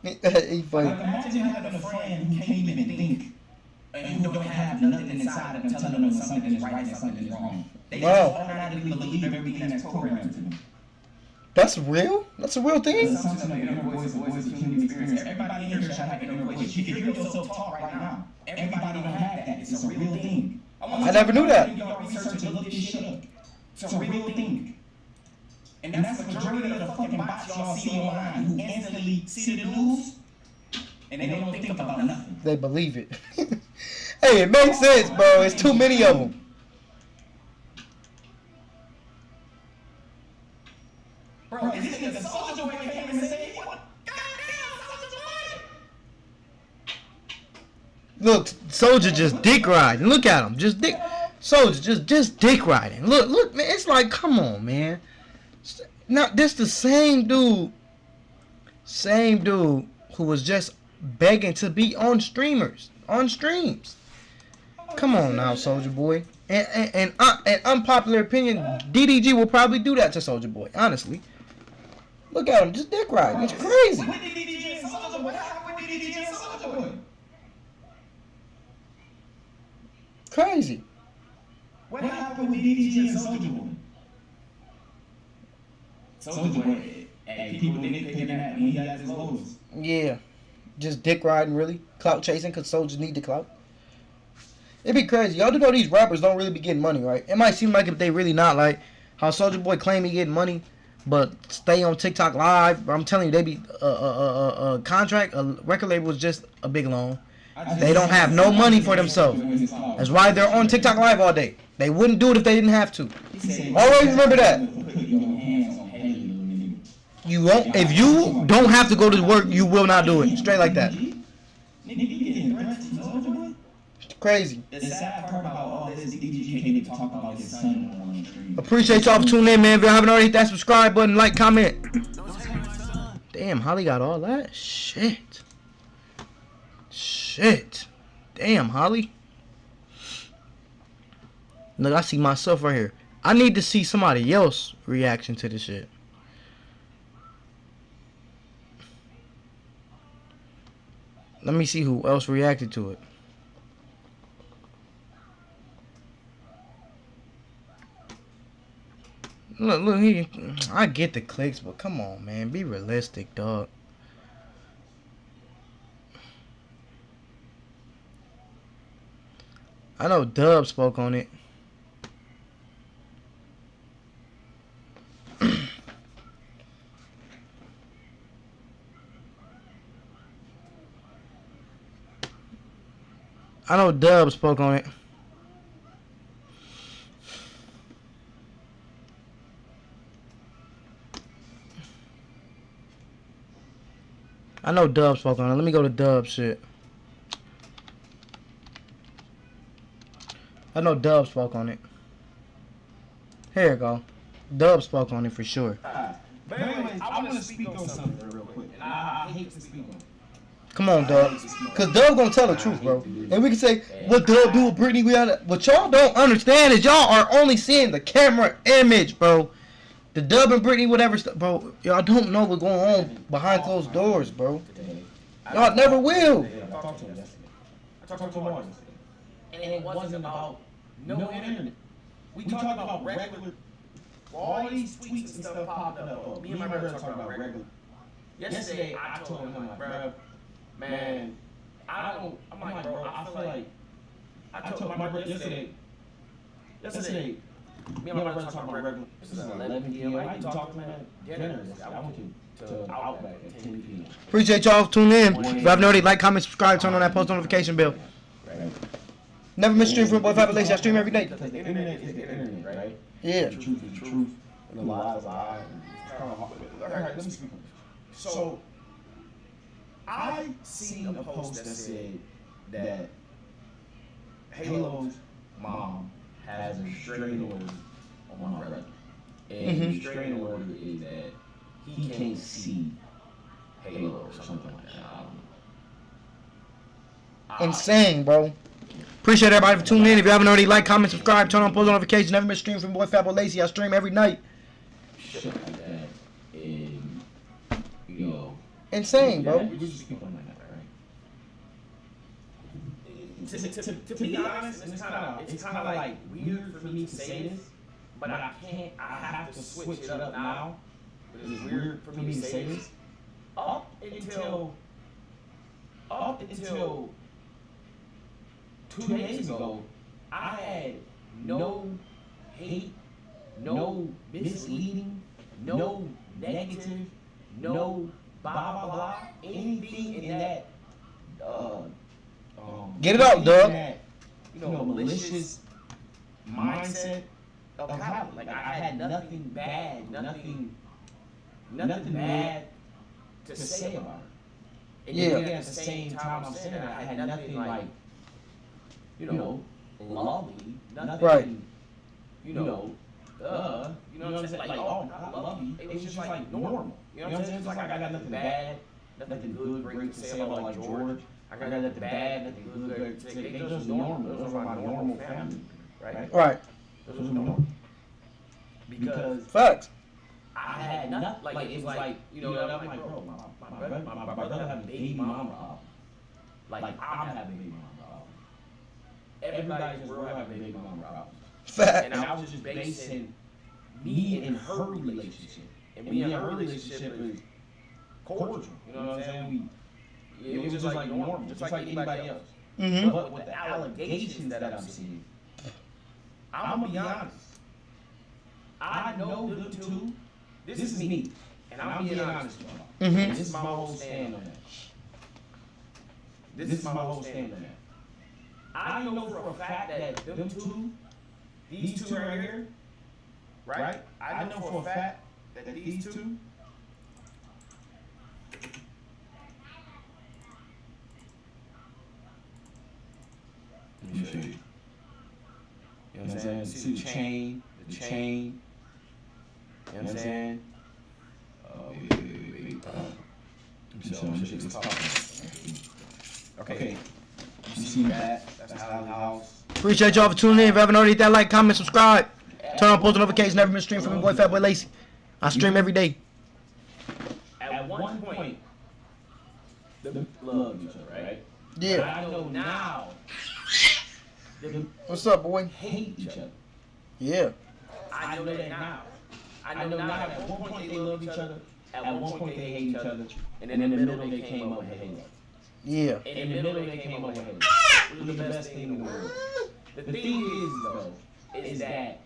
He funny. Like, imagine having a friend who can't even think and who don't have nothing inside of them telling them something is right and something is wrong. They just automatically believe everything that's programmed to them. That's real? That's a real thing? It's something like inner voice, the voice of human experience. Everybody in here should have an inner voice. You can hear yourself talk right now. Everybody don't have that. It's a real thing. I never knew that. Y'all research and look this shit up. It's a real thing. And that's the majority of the fucking bots y'all see online who instantly see the news and they don't think about nothing. They believe it. Hey, it makes sense, bro. It's too many of them. Bro, this nigga Soulja Boy came and said, what? Goddamn, Soulja Boy! Look, Soldier just dick riding. Look at him. Just dick. Soldier just dick riding. Look, man. It's like, come on, man. Now, this the same dude who was just begging to be on streams. Come on now, Soulja Boy. And unpopular opinion, DDG will probably do that to Soulja Boy. Honestly, look at him, just dick riding. It's crazy. What did DDG and Soulja Boy? What happened with DDG and Soulja Boy? Crazy. What happened with DDG and Soulja Boy? Soulja Boy, and people nitpicking that when he has his lows. Yeah, just dick riding, really. Clout chasing, because soldiers need the clout. It'd be crazy. Y'all do know these rappers don't really be getting money, right? It might seem like if they really not, like how Soulja Boy claim he getting money, but stay on TikTok live. I'm telling you, they be a contract, a record label is just a big loan. They don't have no money for themselves. That's why they're on TikTok live all day. They wouldn't do it if they didn't have to. Always remember that. You won't. If you don't have to go to work, you will not do it. Straight like that. It's crazy. The sad part about all this, DDG can't even talk about his son on stream. Appreciate y'all for tuning in, man. If y'all haven't already hit that subscribe button, like, comment. Damn, Halle got all that? Shit. Damn, Halle. Look, I see myself right here. I need to see somebody else reaction to this shit. Let me see who else reacted to it. Look here. I get the clicks, but come on, man. Be realistic, dog. I know Dub spoke on it. I know Dub spoke on it. I know Dub spoke on it. Let me go to Dub shit. I know Dub spoke on it. Here you go. Dub spoke on it for sure. I want to speak on something real quick. I hate to speak on it. Come on, Dub. Because Dub gonna tell the truth, bro. And we can say, what Dub do with Britney? What y'all don't understand is y'all are only seeing the camera image, bro. The Dub and Britney, whatever stuff, bro. Y'all don't know what's going on behind closed doors, bro. Y'all never will. I talked to him yesterday. I talked to him yesterday. And it wasn't about no internet. We talked about regular all these tweets and stuff popping up, me and my brother talking about regular. Yesterday, I told him, I'm like, bro, man, I'm like, bro, I feel like, I told my brother yesterday, me and my brother talking about regular. This is 11 p.m. I didn't talk to him at dinner. I went to Outback at 10 p.m. Appreciate y'all tuning in. If you haven't already, like, comment, subscribe, turn on that post notification bell. Never miss a stream from Boy Fat Lacey. I stream every day. Because the internet is the internet, right? Yeah. The truth is the truth, and the lie is a lie. It's kind of hard. All right, let me speak on this. So, I seen a post that said that Halo's mom has a restraining order on my brother. And the restraining order is that he can't see Halo or something like that. I don't know. Insane, bro. Appreciate everybody for tuning in. If you haven't already, like, comment, subscribe, turn on post notifications. Never miss a stream from Boy Fat Lacey. I stream every night. Shit like that. And, you know. Insane, bro. You just keep on like that, right? To be honest, it's kind of like weird for me to say this, but I have to switch it up now. It's weird for me to say this. Up until 2 days ago, I had no hate, no misleading, no negative, no blah blah blah, anything in that Get it out, Doug. that, malicious mindset of Halle. Like I had nothing bad, nothing bad to say about her. And Yeah. yet at the same time I'm saying that, I had nothing like, lovely, nothing, Right. you know what I'm saying? Like, oh, I love you. It was just like normal. You know what I'm saying? It's like I got nothing bad, nothing good, great to say about like George. I got nothing bad, nothing good, great to say. They just normal. Those are my normal family, right? Right. Those are normal. Because Facts. I had nothing. Like it was like, I'm like, bro, my brother having baby mama problem. Like I'm having baby mama problem. Everybody in this world having baby mama problem. Facts. And I was just basing me and her relationship. And me and her relationship is cordial. You know what I'm saying? It was just like normal, just like anybody else. Mm-hmm. But with the allegations that I'm seeing, I'm gonna be honest. I know them too. This is me. And I'm being honest with y'all. Mm-hmm. And this is my whole stand on that. This is my whole stand on that. I know for a fact that them two, these two right here, right? I know for a fact that these two, let me show you. You know what I'm saying? See the chain. You know what I'm saying? Wait. Okay. You see that? That's Halle house. Appreciate y'all for tuning in. If you haven't already, hit that like, comment, subscribe. Turn on post notifications. Never miss a stream from your boy Fat Boy Lacey. I stream every day. At one point, they loved each other, right? Yeah. But I know now, they What's up, boy? hate each other. Yeah. I know that now. I know now that at one point they loved each other, at one point they hate each other, and in the middle they came up with Halo. Yeah. And in the middle they came up with Halo. It was the best thing in the world. The thing is, though, is that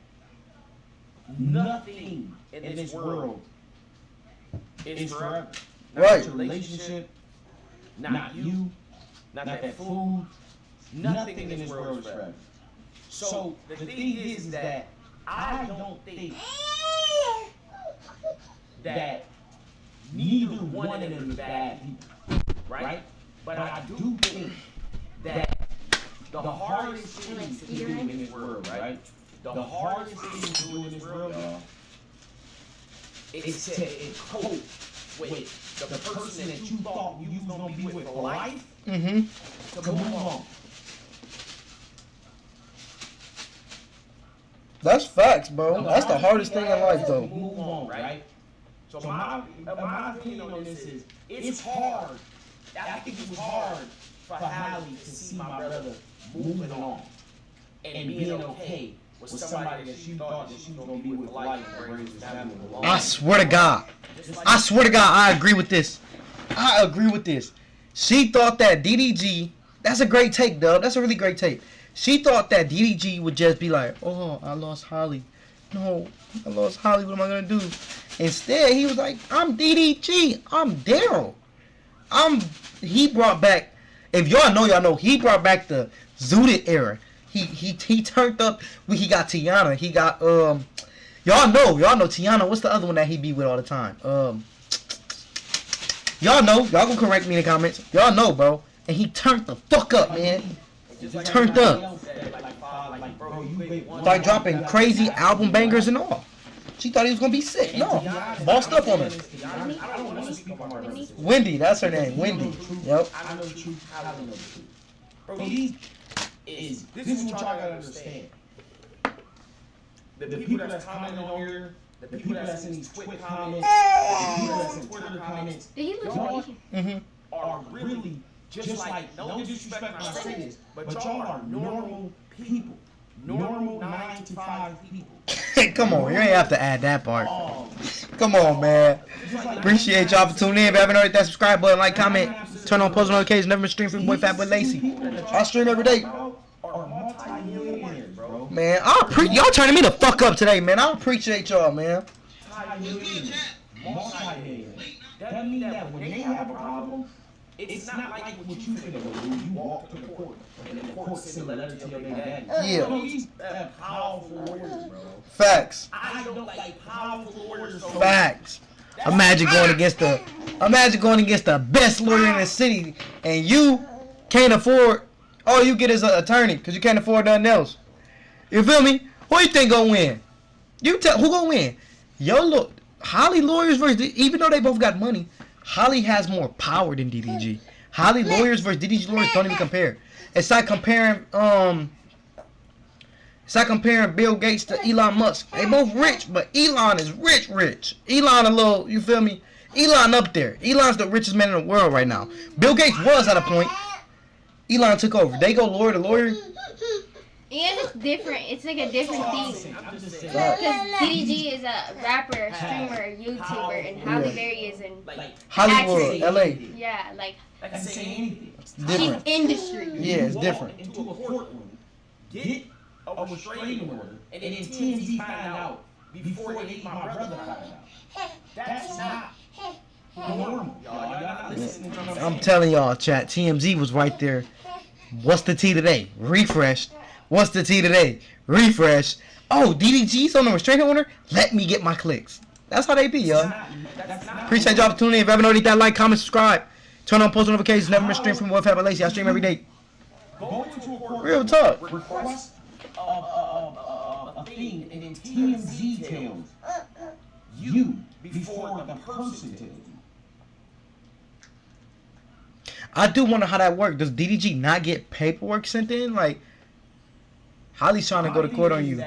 nothing in this world is forever. Not Right. your relationship, not you, not that food, nothing in this world is forever. So the thing is that I don't think that neither one of them is bad people, right? But I do think that the hardest thing to do in this world, right? The hardest thing to do in this world, y'all, is to cope with the person that you thought you was gonna be with for life, Mm-hmm. to move on. That's facts, bro. That's the hardest thing in life, though. Move on, right? So my opinion on this is, it's hard. I think it was hard for Halle to see my brother moving on and being okay was somebody that she thought that she was gonna be with for life and raise his family along. I swear to God. I swear to God, I agree with this. I agree with this. She thought that DDG, that's a great take, Dub. That's a really great take. She thought that DDG would just be like, oh, I lost Halle. No, I lost Halle. What am I going to do? Instead, he was like, I'm DDG. I'm Daryl. He brought back, if y'all know, he brought back the Zooted era. He turned up, he got Tiana. He got, y'all know Tiana. What's the other one that he be with all the time? Y'all know. Y'all gonna correct me in the comments. Y'all know, bro. And he turned the fuck up, man. He turned up. Started dropping crazy album bangers and all. She thought he was gonna be sick. No. Bossed up on her. Wendy, that's her name. Wendy. Yep. I know the truth. I don't know the truth. Bro, this is what y'all gotta understand. The people that's commenting on here, the people that's in these Twitter comments, the people that's in Twitter comments, Did he look y'all Asian? are really just like, no disrespect when I say this, but y'all are normal people. Normal 9 to 5 people. Come on, you ain't have to add that part. Come on, man. Appreciate y'all for tuning in. If you haven't already, that subscribe button, like, comment, turn on post notifications. Never been stream from boy Fat Boy Lacey. I stream every day. Man, y'all turning me the fuck up today, man. I appreciate y'all, man. That means that when they have a problem, it's not like what you think of when you walk to the court and the court send a letter to your daddy. Yeah. Bro, these powerful warriors, bro. Facts. I don't like powerful warriors. So Facts. Imagine going against the best lawyer in the city, and you can't afford. All you get is an attorney because you can't afford nothing else. You feel me? Who you think gonna win? You tell who gonna win? Yo, look, Halle lawyers versus even though they both got money, Halle has more power than DDG. Halle lawyers versus DDG lawyers don't even compare. It's like comparing Bill Gates to Elon Musk. They both rich, but Elon is rich. Elon a little, you feel me? Elon up there. Elon's the richest man in the world right now. Bill Gates was at a point. Elon took over. They go lawyer to lawyer. And it's different. It's like a different thing. Because DDG is a rapper, streamer, YouTuber, and Halle Berry is in Hollywood, LA. Yeah, like It's she's different. industry. Yeah, it's different. into a courtroom, get a restraining order, and then TMZ find out before they my brother found out. That's not normal. Y'all not listening to what I'm telling y'all, chat. TMZ was right there. What's the T today? Refresh. What's the T today? Refresh. Oh, DDG's on the restraining order? Let me get my clicks. That's how they be, y'all. Appreciate y'all for tuning in. If you haven't already, that like, comment, subscribe. Turn on post notifications. Never miss stream from Boy Fat Boy Lacey. I stream every day. Go into a court, Real talk. request a thing, and then TMZ tells you before the person tells you. I do wonder how that works. Does DDG not get paperwork sent in? Like, Holly's trying to go to court on you.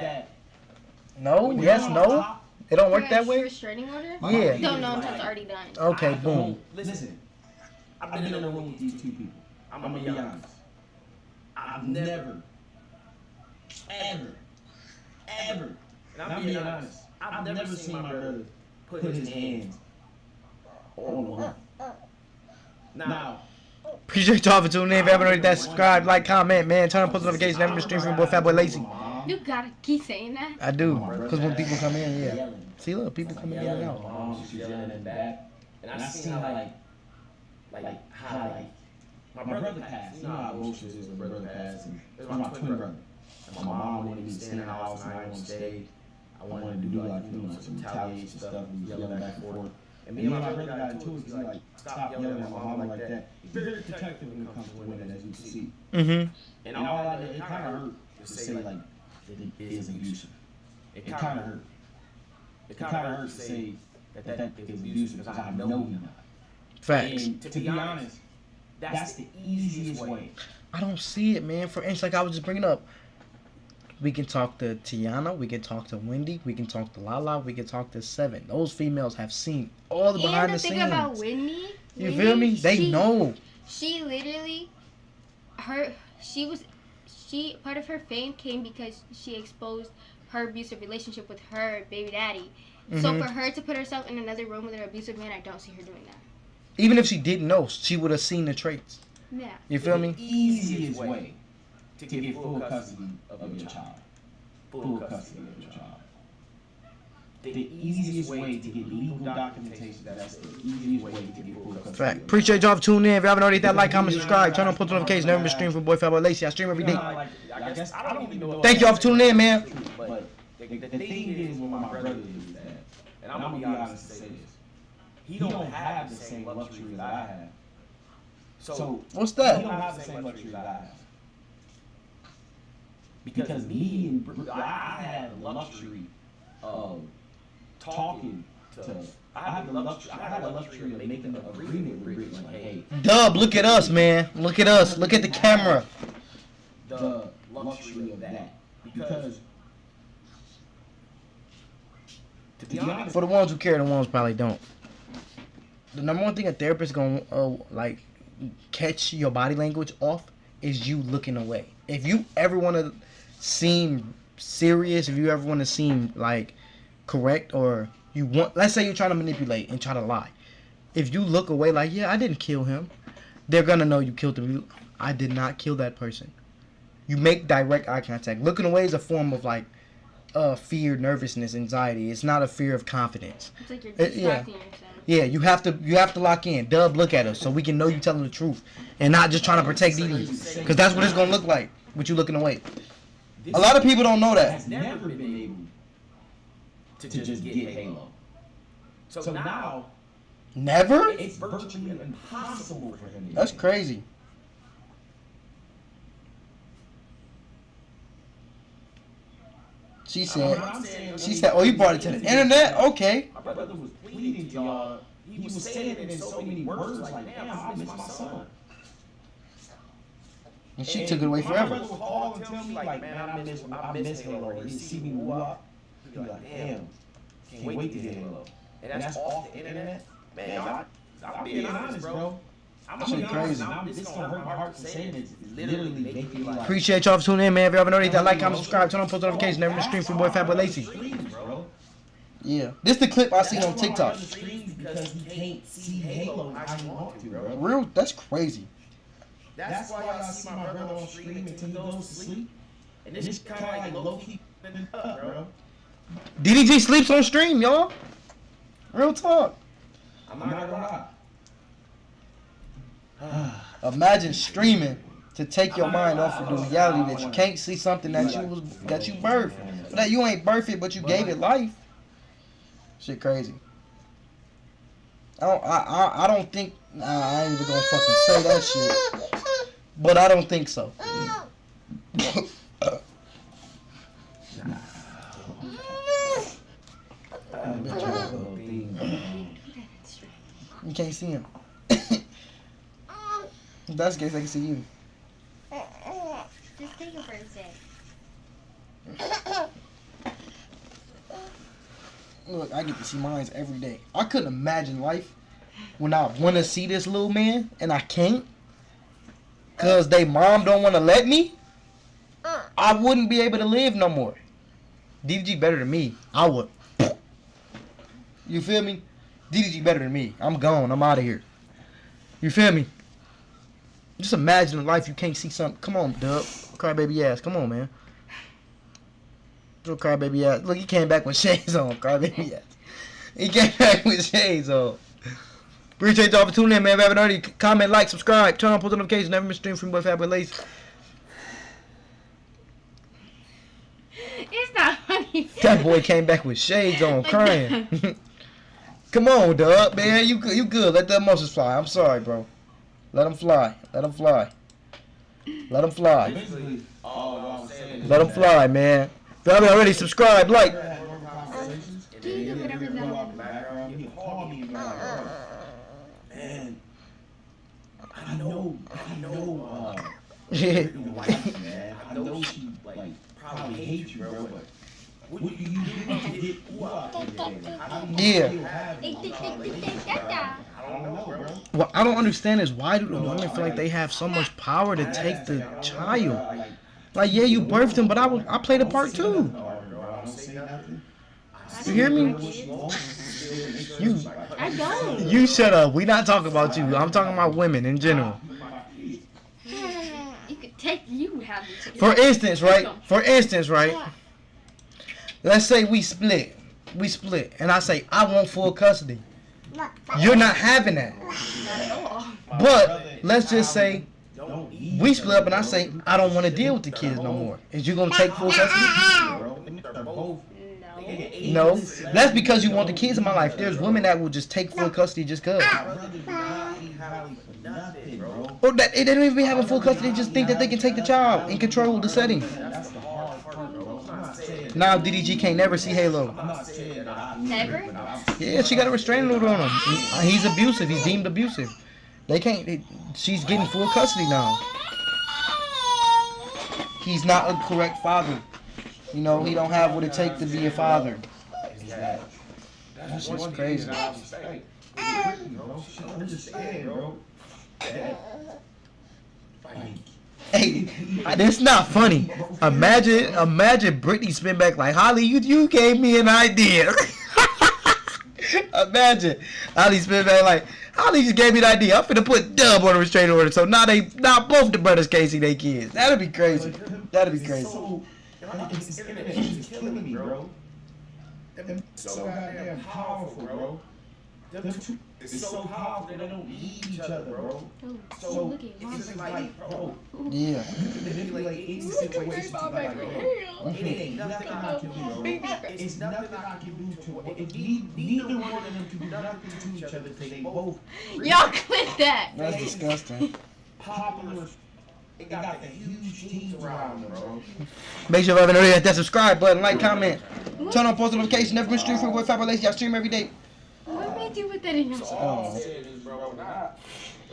No? Yes? No? It don't work that way? Restraining order? Yeah. Don't know until it's already done. Okay, boom. Listen, I've been in a room with these two people. I'm gonna be honest. I've never, ever, and I'm being honest, I've never seen my brother put his hands on her. Now, Appreciate y'all for tuning in. If you haven't already, that subscribe, like, comment, man. Turn on post notifications. Never miss stream from Boy Fat Boy Lacey. You gotta keep saying that. I do. Because when people come in, yeah. See, look, people coming in and out. she's yelling in the back, and I seen how how my brother passed. You know how emotions is when brother passed, and it was my twin brother. And my mom wanted me to stay in the house, and I didn't want to stay. I wanted to do some retaliation stuff, and yelling back and forth. And me and my brother got into it because he stop yelling at my mom like that. He's very protective when it comes to women, as you can see. Mm-hmm. And all that, it kind of hurt to say that it is abusive. It kind of hurt. It kind of hurt to say that is abusive because I know he's not. Facts. And to be honest, that's the easiest way. I don't see it, man. For instance, like I was just bringing up, we can talk to Tiana, we can talk to Wendy, we can talk to Lala, we can talk to Seven. Those females have seen all the behind the scenes. And the thing about Wendy, you feel me? They know. She literally, part of her fame came because she exposed her abusive relationship with her baby daddy. So for her to put herself in another room with her abusive man, I don't see her doing that. Even if she didn't know, she would have seen the traits. Yeah. You feel me? The easiest way to get full custody of your child. Full custody of your child. The easiest way to get legal documentation, that's the easiest way to get full custody. Fact. Appreciate y'all for tuning in. If you haven't already, hit that like, comment, subscribe, turn on post notifications. Never miss stream from Boy Fat Boy Lacey. I stream every day. I guess I don't even know. Thank y'all for tuning in, man. But the thing is with my brother is that, and I'm gonna be honest and say this, he don't have the same luxury that I have. So What's that? He don't have the same luxury that I have. Because me and I had the luxury of talking to. I had the luxury of making an agreement with Rick, like, hey. Dub, look at us, man. Look at us. Look at the camera. The luxury of that. Because to be honest, For the ones who care, the ones who probably don't. The number one thing a therapist gonna like catch your body language off is you looking away. If you ever want to seem serious, if you ever want to seem like correct, or you want, let's say you're trying to manipulate and try to lie, if you look away like, yeah, I didn't kill him, they're gonna know you killed him. I did not kill that person. You make direct eye contact. Looking away is a form of like fear, nervousness, anxiety. It's not a fear of confidence. It's like you're distracting yourself. Yeah, you have to lock in. Dub, look at us so we can know you telling the truth and not just trying to protect DD. Because that's what it's gonna look like with you looking away. A lot of people don't know that. has never been able to just get Halo. So now Never? it's virtually impossible for him to That's get crazy. She said, oh, you brought it to the internet? Okay. My brother was pleading to y'all. He was saying it in so many words, like, damn, I miss my son. And she took it away My forever. brother would call and tell me, like, man, I miss Halo. He'd see me move up. He'd be like, damn, can't wait to get Halo. And that's off the internet. Man, I'm being honest, bro. I'm Shit crazy. This gonna hurt my heart to say this. Literally make me like. Appreciate y'all for tuning in, man. If you haven't already, hit that like, comment, subscribe, turn on post notifications. Never miss stream from Boy Fat Boy Lacey. Yeah. This the clip I seen on TikTok. Because he can't see Halo how he want to, bro. Real? That's crazy. That's why I see my brother on stream until he goes to sleep. And this kind of like low-key up, bro. DDG sleeps on stream, y'all. Real talk. I'm not gonna lie. Imagine streaming to take your mind off of the reality that you can't see something that you birthed. That you ain't birthed it, but you gave it life. Shit crazy. I don't think I ain't even gonna fucking say that shit. But I don't think so. You can't see him. That's the case, I can see you. Just take it for a sec. Look, I get to see mine every day. I couldn't imagine life when I want to see this little man and I can't. Because they mom don't want to let me. I wouldn't be able to live no more. DDG better than me. I would. You feel me? DDG better than me. I'm gone. I'm out of here. You feel me? Just imagine a life you can't see something. Come on, Dub. Crybaby ass. Come on, man. Little crybaby ass. Look, he came back with shades on. Crybaby ass. He came back with shades on. Appreciate y'all for tuning in, man. If you haven't already, comment, like, subscribe, turn on post notifications. Never miss stream from Boy Fat Boy Lacey. It's not funny. That boy came back with shades on, crying. Come on, Dub, man. You good. Let the emotions fly. I'm sorry, bro. Let them fly. Let them fly. Let them fly. Basically, all I'm saying is Let them fly, man. If you haven't already, subscribe, like. Man, I know, Yeah. man. I know she like probably hates you, bro. But what do you do to get you out there? Yeah. I don't know, bro. What I don't understand is why do the women feel like they have so much power to take the child? Like, yeah, you birthed him, but I played a part too. You hear me? I don't. You shut up. We not talking about you. I'm talking about women in general. You could take. You would have to. For instance, right? Let's say we split, and I say I want full custody. You're not having that. Not at all. But let's just say we split up, and I say I don't want to deal with the kids no more. Is you gonna take full custody? No. That's because you want the kids in my life. There's women that will just take full custody just cause. Or that they don't even be having full custody. They just think that they can take the child and control the setting. Now DDG can't never see Halo. Never? Yeah, she got a restraining order on him. He's abusive. He's deemed abusive. They can't. She's getting full custody now. He's not a correct father. You know, he don't have what it takes to be a father. That's just crazy. Hey, that's not funny. Imagine Brittany spin back like, Holly, you gave me an idea. Imagine Holly spin back like, Holly just gave me an idea. I'm finna put Dub on a restraining order, so now both the brothers can't see their kids. That'd be crazy. That'd be crazy. It's killing me, bro. Them so goddamn powerful, bro. It's so powerful they don't need each other, bro. So Look at Mom. it's just like, bro. Yeah. Manipulate any situation to like, bro. It ain't nothing I can do, bro. It's nothing I can do to it. Neither one of them can do nothing to each other because they both. Y'all quit that. That's disgusting. Popular. It got the huge teams around them, bro. Make sure y'all hit that subscribe button, like, comment, turn on post notifications. Never miss stream for Boy Fat Y'all stream every day. What made you put that in your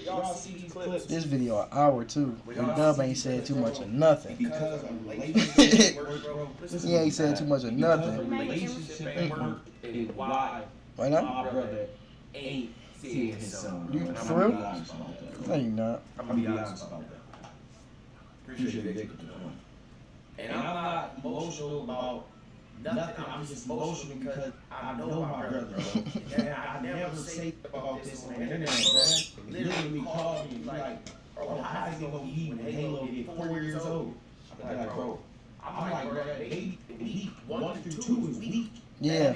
Y'all see these clips. This video an hour too. And Dub ain't said too much of nothing. Because a relationship ain't work, bro. He ain't said too much of nothing. Relationship ain't work is why Why not? my brother ain't seeing his son. You- And for I'm gonna real? be honest about that. No, you not. I'm gonna be honest about that. Appreciate it. And I'm not emotional about nothing. I'm just emotional because I know my brother, bro. And I never say about this on the internet, bro. Literally call me like, bro, how's it gonna be when Halo get 4 years old? I'm like, bro, they week 1 through 2 is weak. Yeah.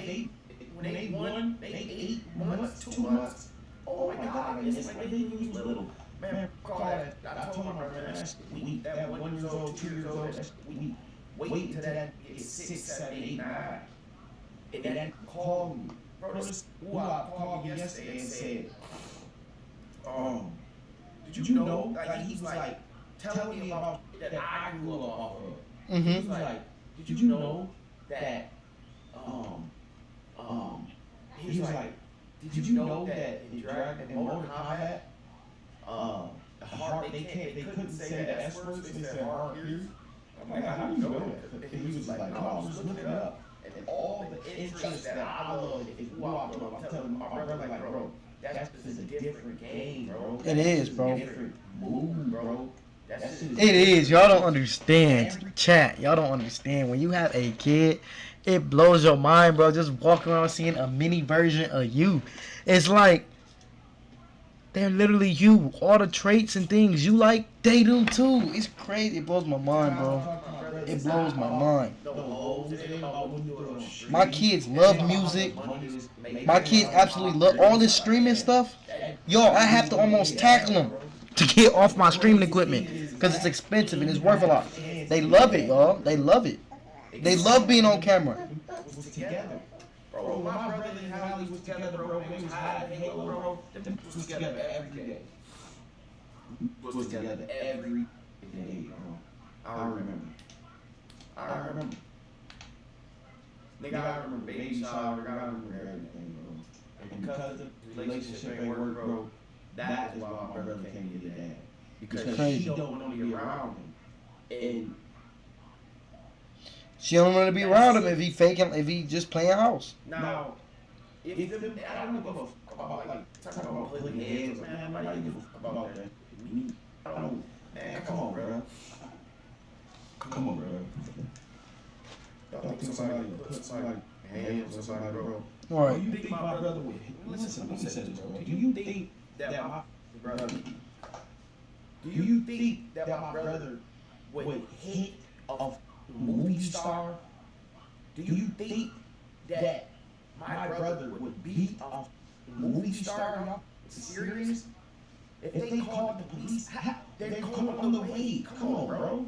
When they won, they 8 months, 2 months. Oh my God, it's like they was little. Man, call that. I told my brother, man, that's weak. That 1 year old, 2 years old, that's weak. Wait until that is 6, 7, 8, 9. And then call me. Bro, this called me yesterday and said, did you know? Like, he was like telling me about that I grew up off of. He was like, did you know that, he was like, did you know that in Mortal Kombat, the heart, they couldn't say the S words, they said heart here. I'm like, how do you know that? And he was like, no, I was just looking it up. And all the interests that I love is who I love. I'm telling my brother, like, bro, that's just a different game, bro. It is, bro. Different move, bro. It is. Y'all don't understand. Chat. Y'all don't understand. When you have a kid, it blows your mind, bro. Just walking around seeing a mini version of you. It's like they're literally you. All the traits and things you like, they do too. It's crazy. It blows my mind, bro. It blows my mind. My kids love music. My kids absolutely love all this streaming stuff. Yo, I have to almost tackle them to get off my streaming equipment because it's expensive and it's worth a lot. They love it, y'all. They love it. They love being on camera. Bro, my brother and Halle was together, bro. They was hiding Halo, bro. Them was together every day. Was together every day, bro. I remember. Nigga, I remember baby shower. I remember everything, bro. And because the relationship ain't work, bro, that is why my brother came to get dad. Because she don't want to be around him. And She don't want to be around him if he faking, if he just playing house. now, if them, I don't give a fuck about like talking about putting heads, man. I don't give a fuck about that. I don't, man. Come on, bro. Come on, bro. Y'all think somebody put somebody hands on somebody, bro? Right. Do you think my brother would listen? Let me say this, bro. Do you think that my brother? Do you think that my brother would hit a movie star? Do you think that my brother would beat a movie star? Y'all serious? If they called the police, they'd call on the way. Come on, bro.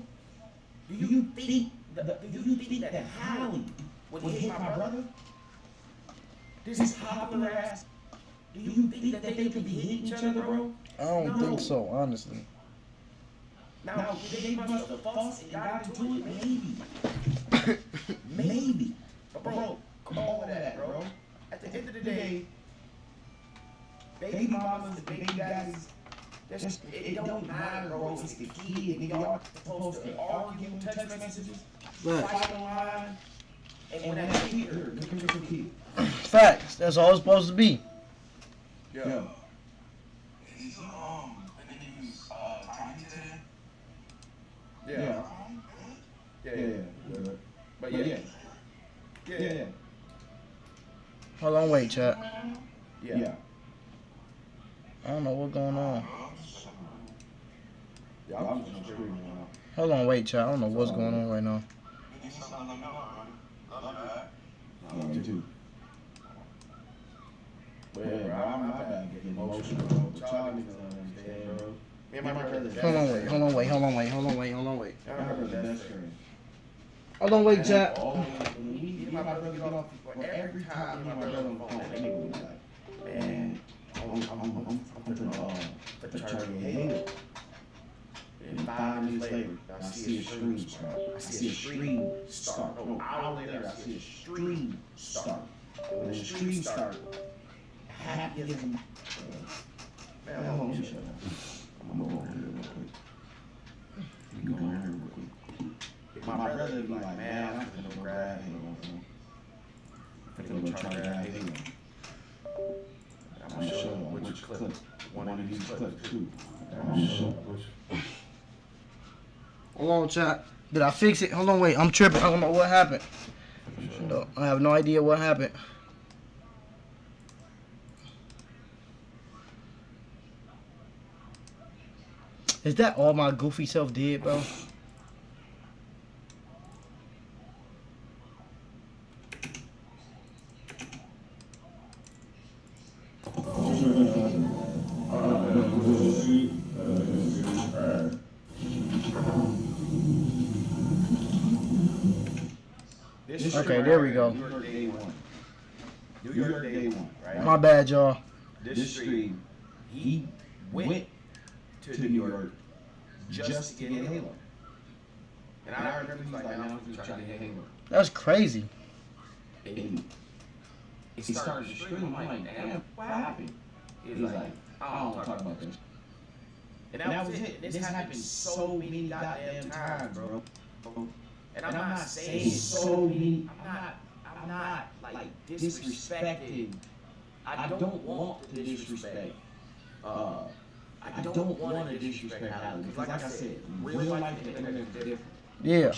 Do you think that Halle would hit my brother? This is popular ass. Do you think that they could be hitting each other, bro? I don't think so, honestly. Now, they must have fussed and got into it, maybe. Maybe. But bro, come on with that, bro. At the end of the day, baby mamas and baby daddies, it don't matter, bro. It's the kid. And y'all supposed to argue text messages, fight online, and when that kid hurt, look at your kid. Facts. That's all it's supposed to be. Yeah. Yeah. But yeah. Hold on, wait, chat. Yeah. I don't know what's going on. Yeah, I'm just screaming now. Hold on, wait, chat. I don't know what's going on right now. Me too. But yeah, bro, I'm not bad getting emotional, bro. But y'all niggas don't understand, bro. Me and my brother. Hold on, wait. Hold on, wait. Hold on, wait. Hold on, wait. Hold on, wait. My brother's best friend. Hold on, wait, chat. Me and my brother get off, or every time me and my brother on the phone, that nigga be like, man, I'm for Charlie Halle. And 5 minutes later, I see a stream start. I see a stream start. No, an hour later, I see a stream start. And when the stream started, happy as a... Man, hold on, let me shut up. I'm gonna go over here real quick. You can go over here real quick. My brother would be like, man, I'm gonna go grab Halo. I'm gonna go try to grab Halo. I'm gonna show you which clip. One of these clips, too. I'm gonna show you which... Hold on, chat. Did I fix it? Hold on, wait. I'm tripping. I don't know what happened. No, I have no idea what happened. Is that all my goofy self did, bro? Okay, there we go. New York day one, right? My bad, y'all. This stream, he went to New York just to get Halo. And I remember he was like, man, I'm just trying to get Halo. That's crazy. And he started to stream. I'm like, damn, what happened? He's like, I don't want to talk about this. And that was it. This happened so many goddamn times, bro. And I'm not saying so many. I'm not like disrespecting. I don't want to disrespect. I don't want to disrespect Halle because, like I said, real life and the internet is different. Yeah.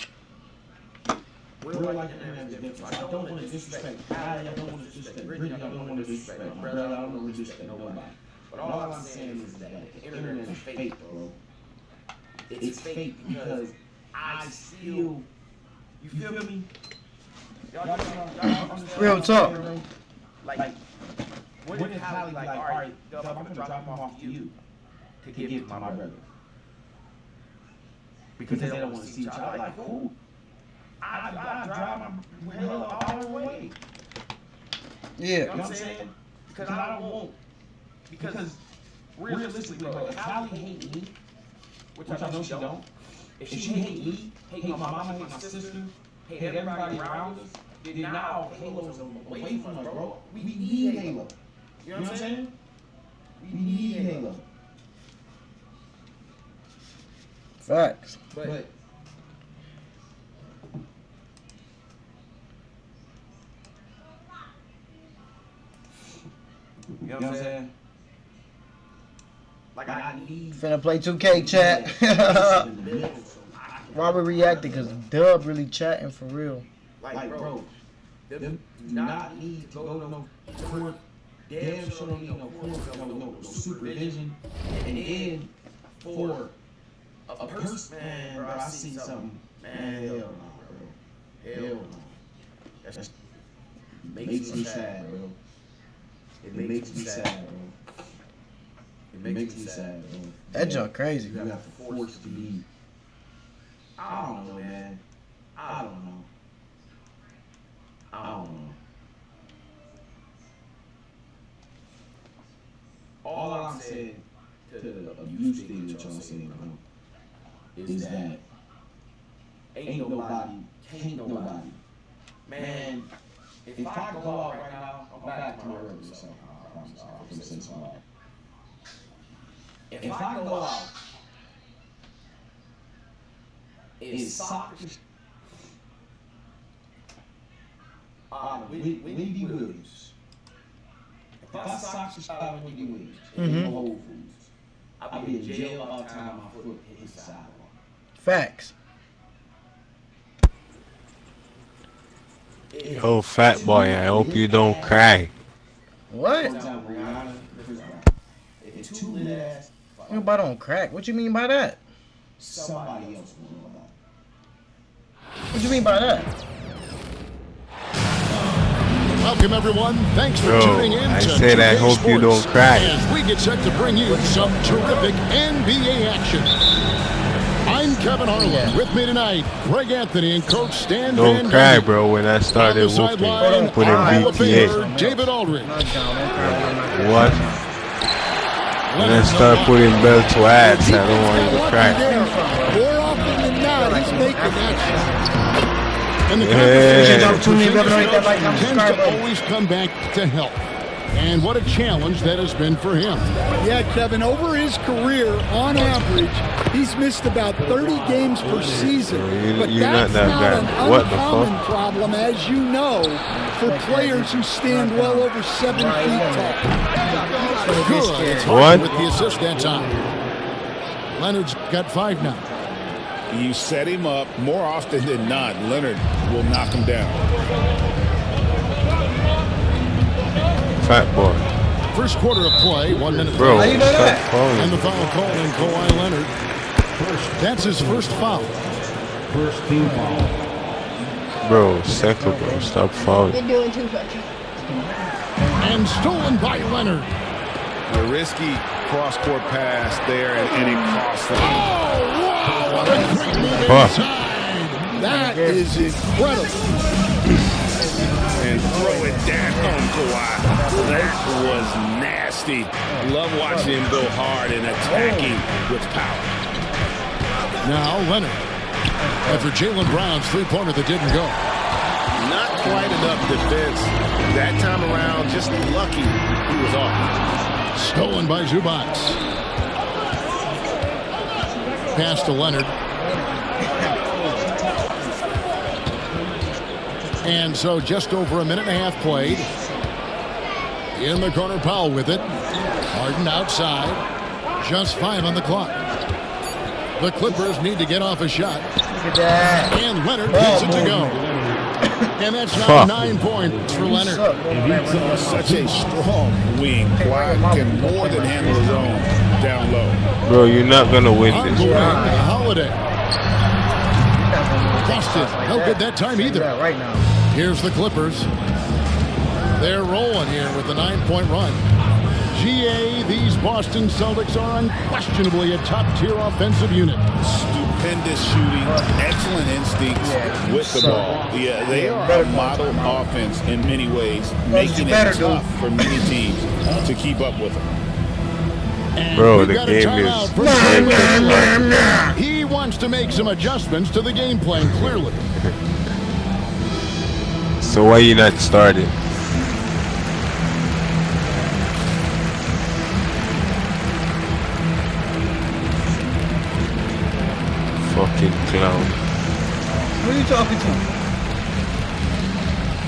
Real life and the internet is different. So I don't want to disrespect Halle. I don't want to disrespect Brittany. I don't want to disrespect my brother. I don't want to disrespect nobody. But all I'm saying is that the internet is fake, bro. It's fake because I still. You feel me? Y'all Real talk. Like, what if Halle like, all right, Dub, I'm gonna drop him off to you to give him to my brother because they don't want to see each other. Like, cool. I drive my Halo all the way. Yeah. You know what I'm saying? Because I don't want. Because realistically, bro, if Halle hate me, which I know she don't. If she hate me, hate my mama, hate my sister, hate everybody around us, then now Halo's away from us, bro. We need Halo. You know what I'm saying? We need Halo. Facts. But you know what I'm saying? Like I need Finna play 2K, chat. so I can Why we reacting? Because Dub really chatting for real. Like, bro, them do not need to go to no court. Damn sure don't need no court, no supervision. And then for a person, man, bro, I see something. Man, hell no, bro. Hell no. That makes me sad, bro. It makes me sad, bro. It makes me sad, bro. That junk crazy. You have to force to be. I don't know, man. I don't know. All I'm saying to the abuse thing that y'all saying, bro, is that ain't nobody, man. If I go out right now, I'm back to my regular self. I promise. I'm saying something. If I go out in soccer, Wendy Williams. If I soccer style Wendy Williams in Whole Foods, I'll be in jail all the time. My foot hit his sidewalk. Facts. Yo, fat boy, I hope you don't cry. What? If two lit ass, Nobody don't crack. What you mean by that? somebody else will know about it. What you mean by that? Welcome, everyone. Thanks for Bro, tuning in I to said I 2K hope you Sports don't cry. as we get set to bring you some terrific NBA action. I'm Kevin Harlan. With me tonight, Greg Anthony and Coach Stan Van Don't cry, Gundy. bro, when I started On the whooping. sideline, Put in Hall of BTA. Famer David Aldridge. What? When I start putting belt to ads, I don't want you to cry. More often than not, he's making that. And the Yeah. conversation tends to always come back to health. And what a challenge that has been for him. Yeah, Kevin, over his career, on average, he's missed about 30 games per season. But you're not that's that not bad. an What the uncommon fuck? problem, as you know, for players who stand well over 7 feet tall. Good. It's What? Harden with the assist that time. Leonard's got 5 now. You set him up more often than not. Leonard will knock him down. Fat boy. First quarter of play, 1 minute. Bro, How you know stop that? calling. And the foul call on Kawhi Leonard. That's his first foul. First team foul. Bro, second, bro, stop fouling. Been doing too much. And stolen by Leonard. The risky cross-court pass there, and it cost them. Oh, wow! What a great move Huh. inside. That is incredible. And throw it down, Kawhi. That was nasty. Love watching him go hard and attacking with power. Now Leonard. After Jaylen Brown's three-pointer that didn't go. Not quite enough defense. That time around, just lucky he was off. Stolen by Zubac. Pass to Leonard. And so just over a minute and a half played. In the corner, Powell with it. Harden outside. Just 5 on the clock. The Clippers need to get off a shot. And Leonard gets it to go. And that's now 9 points for Leonard. Such a strong wing. Kawhi can more than handle his own down low. Bro, you're not going to win this. Holiday. Boston, no good that time either. Right now. Here's the Clippers. They're rolling here with a 9-point run. GA, these Boston Celtics are unquestionably a top-tier offensive unit. Stupendous shooting, excellent instincts with the ball. Yeah, they are a model offense in many ways, making it tough for many teams to keep up with them. And Bro, we've the got a game timeout is... for he wants to make some adjustments to the game plan, clearly. So why you not starting? Fucking clown. Who are you talking to?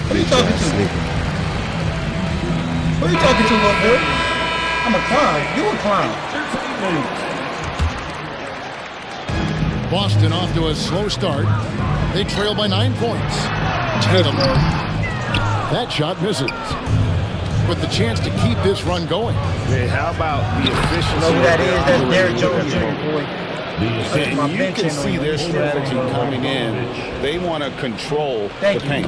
Who are you talking to? Who are you talking to, little boy? I'm a clown. You a clown. Boston off to a slow start. They trail by 9 points. Tatum. That shot misses. With the chance to keep this run going. Yeah, how about the efficiency? You know who that is? That's Derrick Jones Jr., boy. And you can see their strategy coming in. They want to control the paint.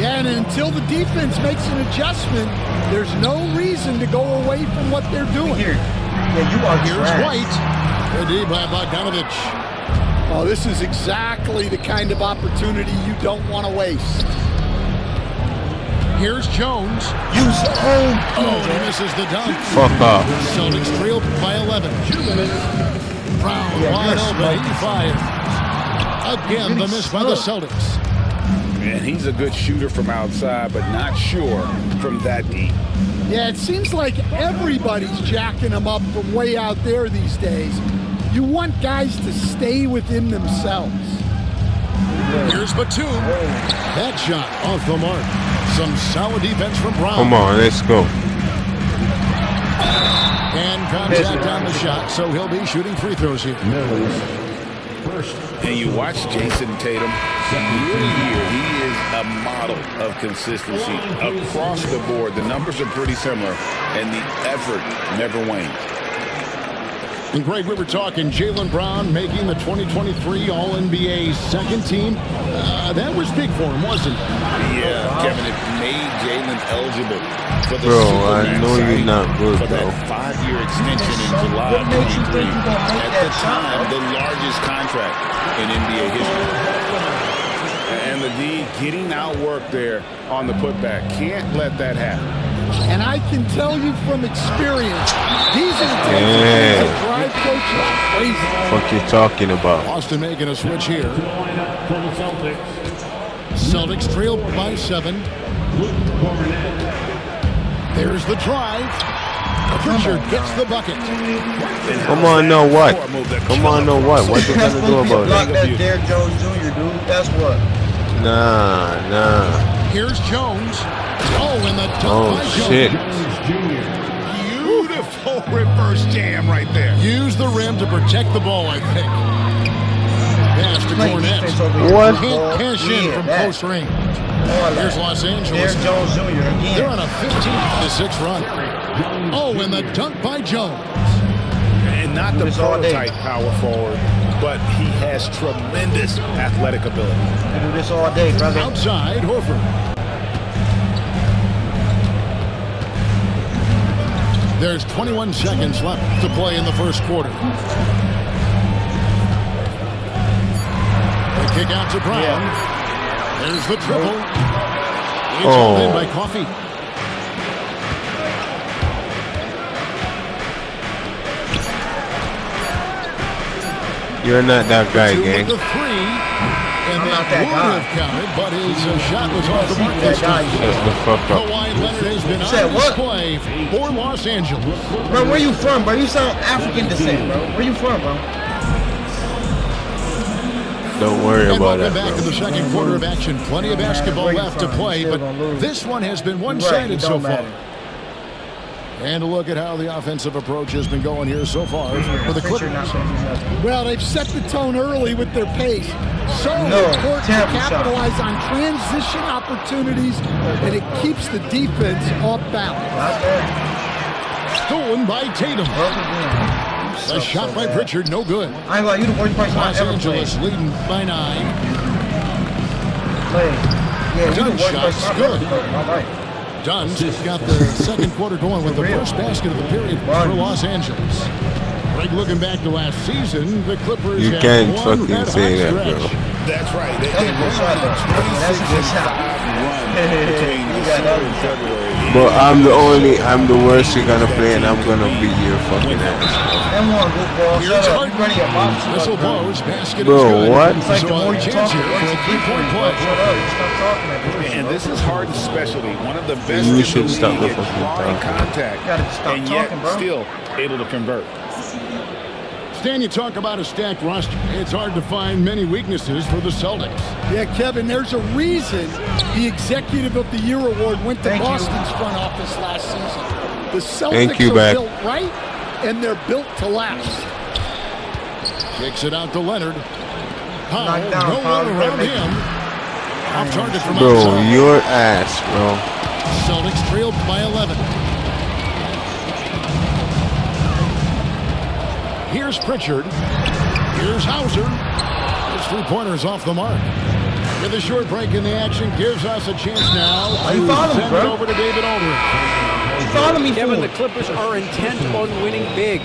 Yeah, and until the defense makes an adjustment, there's no reason to go away from what they're doing. Here. Yeah, you are Here's trash. White. Good D by Bogdanovich. Oh, this is exactly the kind of opportunity you don't want to waste. Here's Jones. Use Oh, he misses the dunk. Fuck off. Celtics trail by 11. Brown wide open. He fired. Again, the miss by the Celtics. And he's a good shooter from outside, but not sure from that deep. Yeah, it seems like everybody's jacking them up from way out there these days. You want guys to stay within themselves. Here's Batum. That shot off the mark. Some solid defense from Brown. Come on, let's go. And contact on the shot, so he'll be shooting free throws here. And you watch Jason Tatum, year to year, he is a model of consistency across the board. The numbers are pretty similar, and the effort never wanes. And Greg, we were talking Jaylen Brown making the 2023 All-NBA second team. That was big for him, wasn't it? Yeah, Kevin, it made Jaylen eligible for the Bro, Supermax I know you're not good, for bro. that 5-year extension in July of 23. At the time, the largest contract in NBA history. And the D getting outworked there on the putback. Can't let that happen. And I can tell you from experience, these are the types of things that drive coaches crazy. What you talking about? Boston making a switch here. Celtics trail by 7. There's the drive. Pritchard gets the bucket. Come on, know what? Come on, know what? What you gonna do about Block it? that Derrick Jones Jr., dude. That's what. Nah. Here's Jones. Oh, and the dunk Oh, by shit. Jones. Beautiful reverse jam right there. Use the rim to protect the ball, I think. Pass to Cornette. What? Can't cash in from close range. Here's Los Angeles. Derrick Jones Jr. again. They're on a 15-6 run. Oh, and the dunk by Jones. And not the prototype power forward, but he has tremendous athletic ability. I do this all day, brother. Outside, Horford. There's 21 seconds left to play in the first quarter. The kick out to Brown. There's the triple. It's all in by Coffey. You're not that guy, Two gang. with the three, and that would have counted, but his shot was off the mark this time. Shut the fuck up. Kawhi Leonard has been on display for Los Angeles. Bro, where you from, bro? You sound African descent, bro. Where you from, bro? Don't worry And about welcome that, back to the bro. second quarter of action. Plenty of basketball Where you left to from? play, Still but gonna lose. this one has been Right, one-sided it so don't far. matter. And a look at how the offensive approach has been going here so far for the Clippers. Well, they've set the tone early with their pace. So No, important to terrible shot. capitalize on transition opportunities, and it keeps the defense off balance. Stolen by Tatum. A shot by Pritchard, no good. I ain't gonna lie, you the worst person I Los ever Angeles played. leading by 9. Yeah, you the Dunn worst shot's person I've good. ever played. All right. Dunn's got the second quarter going with the first basket of the period for Los Angeles. Like looking back to last season, the Clippers You had can't won fucking that say hot that, stretch. bro. That's right. They That's a good shot, though. That's a good shot. between December and February. But I'm the worst you're gonna play, and I'm gonna beat your fucking ass. Them one good ball. Here's Shut up. Harden. You running your mouth. Whistle blows, basket Bro, is good. what? It's like the So more a you chance talk, here the for worse a it keeps three-point you. play. Shut up. Stop talking at me. And this is Harden's specialty. One of the best You in should the stop league the at fucking drawing talking. contact, You gotta stop and yet talking, bro. still able to convert. Stan, you talk about a stacked roster. It's hard to find many weaknesses for the Celtics. Yeah, Kevin, there's a reason the Executive of the Year award went to Thank you. Boston's front office last season. The Celtics Thank you, are Beck. built right, and they're built to last. Kicks it out to Leonard. Powell, knocked down. no Powell, one you better around make him. Off target from Bro, outside. your ass, bro. Celtics trailed by 11. Here's Pritchard. Here's Hauser. His three-pointer's off the mark. With a short break in the action, gives us a chance now to send it over to David Aldridge. Kevin, the Clippers are intent on winning big.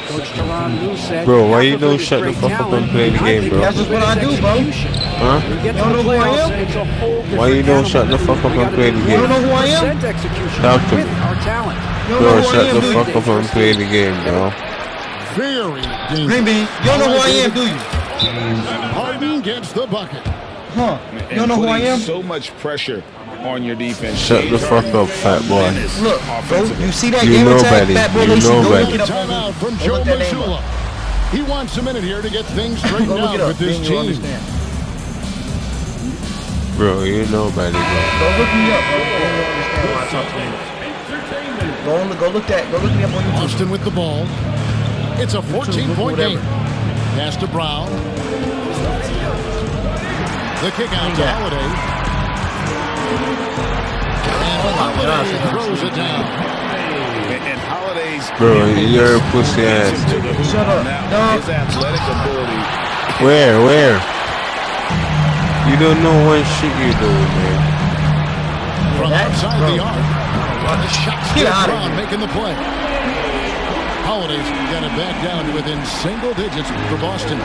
Coach Tyronn Lue said, Bro, why you don't shut the fuck up and play the game, bro? That's just what I do, bro. Huh? You get to You don't the know who I playoffs, am? and it's a whole different Why you don't animal. shut the fuck up We and gotta play do the You don't game? know who I am? percent execution Talk to with me. our talent. You don't Bro, know who I shut am, the do fuck you? up and play the game, bro. Very dangerous. Green bean, you don't know who I am, do you? Harden gets the bucket. Huh? You don't know who I am? So much pressure on your defense. Shut the fuck up, fat boy. Look, bro, you see that You game know attack? better. Fat boy, You Lacey, know go better. look it up on Timeout from Go Joe look that name Mazzulla. up. He wants a minute here to get things straightened Go look out it up. with this Then you'll team. understand. Bro, you know better, bro. Go look me up, bro. Then you'll understand why I talk to you. Go look me up on YouTube. Austin with the ball. It's a 14-point game. Pass to Brown. The kick out to Holiday. And Holiday throws it down. And Holiday's Bro, you're a pussy ass. Shut up. now, his athletic ability. Where? You don't know what shit you're doing, man. From outside the arc. The shot Get still out of Brown here. making the play. Holiday's got it back down to within single digits for Boston.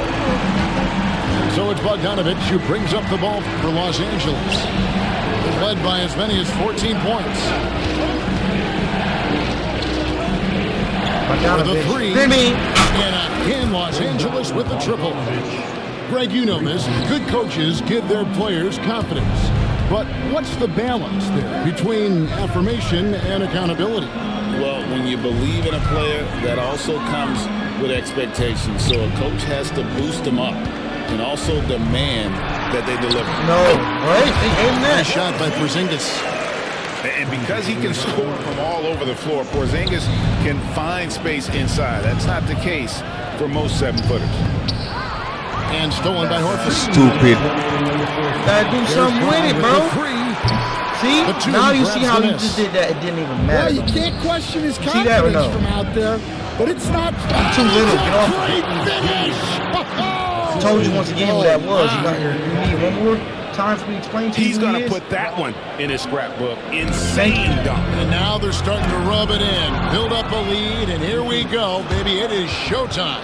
So it's Bogdanovich who brings up the ball for Los Angeles. He's led by as many as 14 points. With a three. And again, Los Angeles with the triple. Greg, you know this. Good coaches give their players confidence. But what's the balance there between affirmation and accountability? Well, when you believe in a player, that also comes with expectations. So a coach has to boost them up and also demand that they deliver. No, right? Amen. Nice shot by Porzingis. And because he can score from all over the floor, Porzingis can find space inside. That's not the case for most 7-footers. And stolen by Horford. Stupid. Gotta do something with it, bro. See? Now you see how he just did that. It didn't even matter. Yeah, you can't question his See that or confidence no? from out there, but it's not Too little. Get off. great finish. I told you once again who that was. You need one more time for me to explain to you He's who going he to is? put that one in his scrapbook. Insane dunk. And now they're starting to rub it in. Build up a lead, and here we go, baby. It is showtime.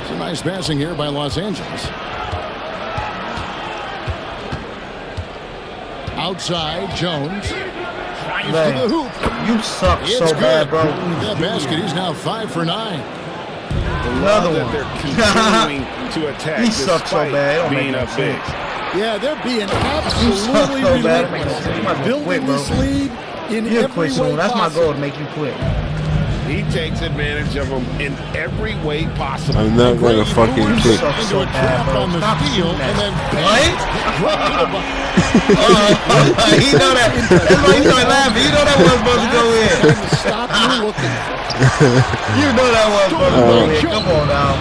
It's a nice passing here by Los Angeles. Outside, Jones. Drives to the hoop. You suck It's so good. bad, bro. That basket, he's now 5 for 9. Another that one. they're continuing to attack He sucks so despite bad. It don't being make no up big. sense. Yeah, they're being You suck absolutely so bad. It makes no sense. You might relentless. as well quit, Building bro. this lead in You'll every quit way soon. That's my possible. goal, to make you quit. He takes advantage of them in every way possible. I'm not gonna fucking You quit. suck so bad, bro. On the Stop steal, shooting and then What? He know that. That's why he started laughing. You know that was supposed to go in. Stop you looking. You know that was supposed to go in. Come on now.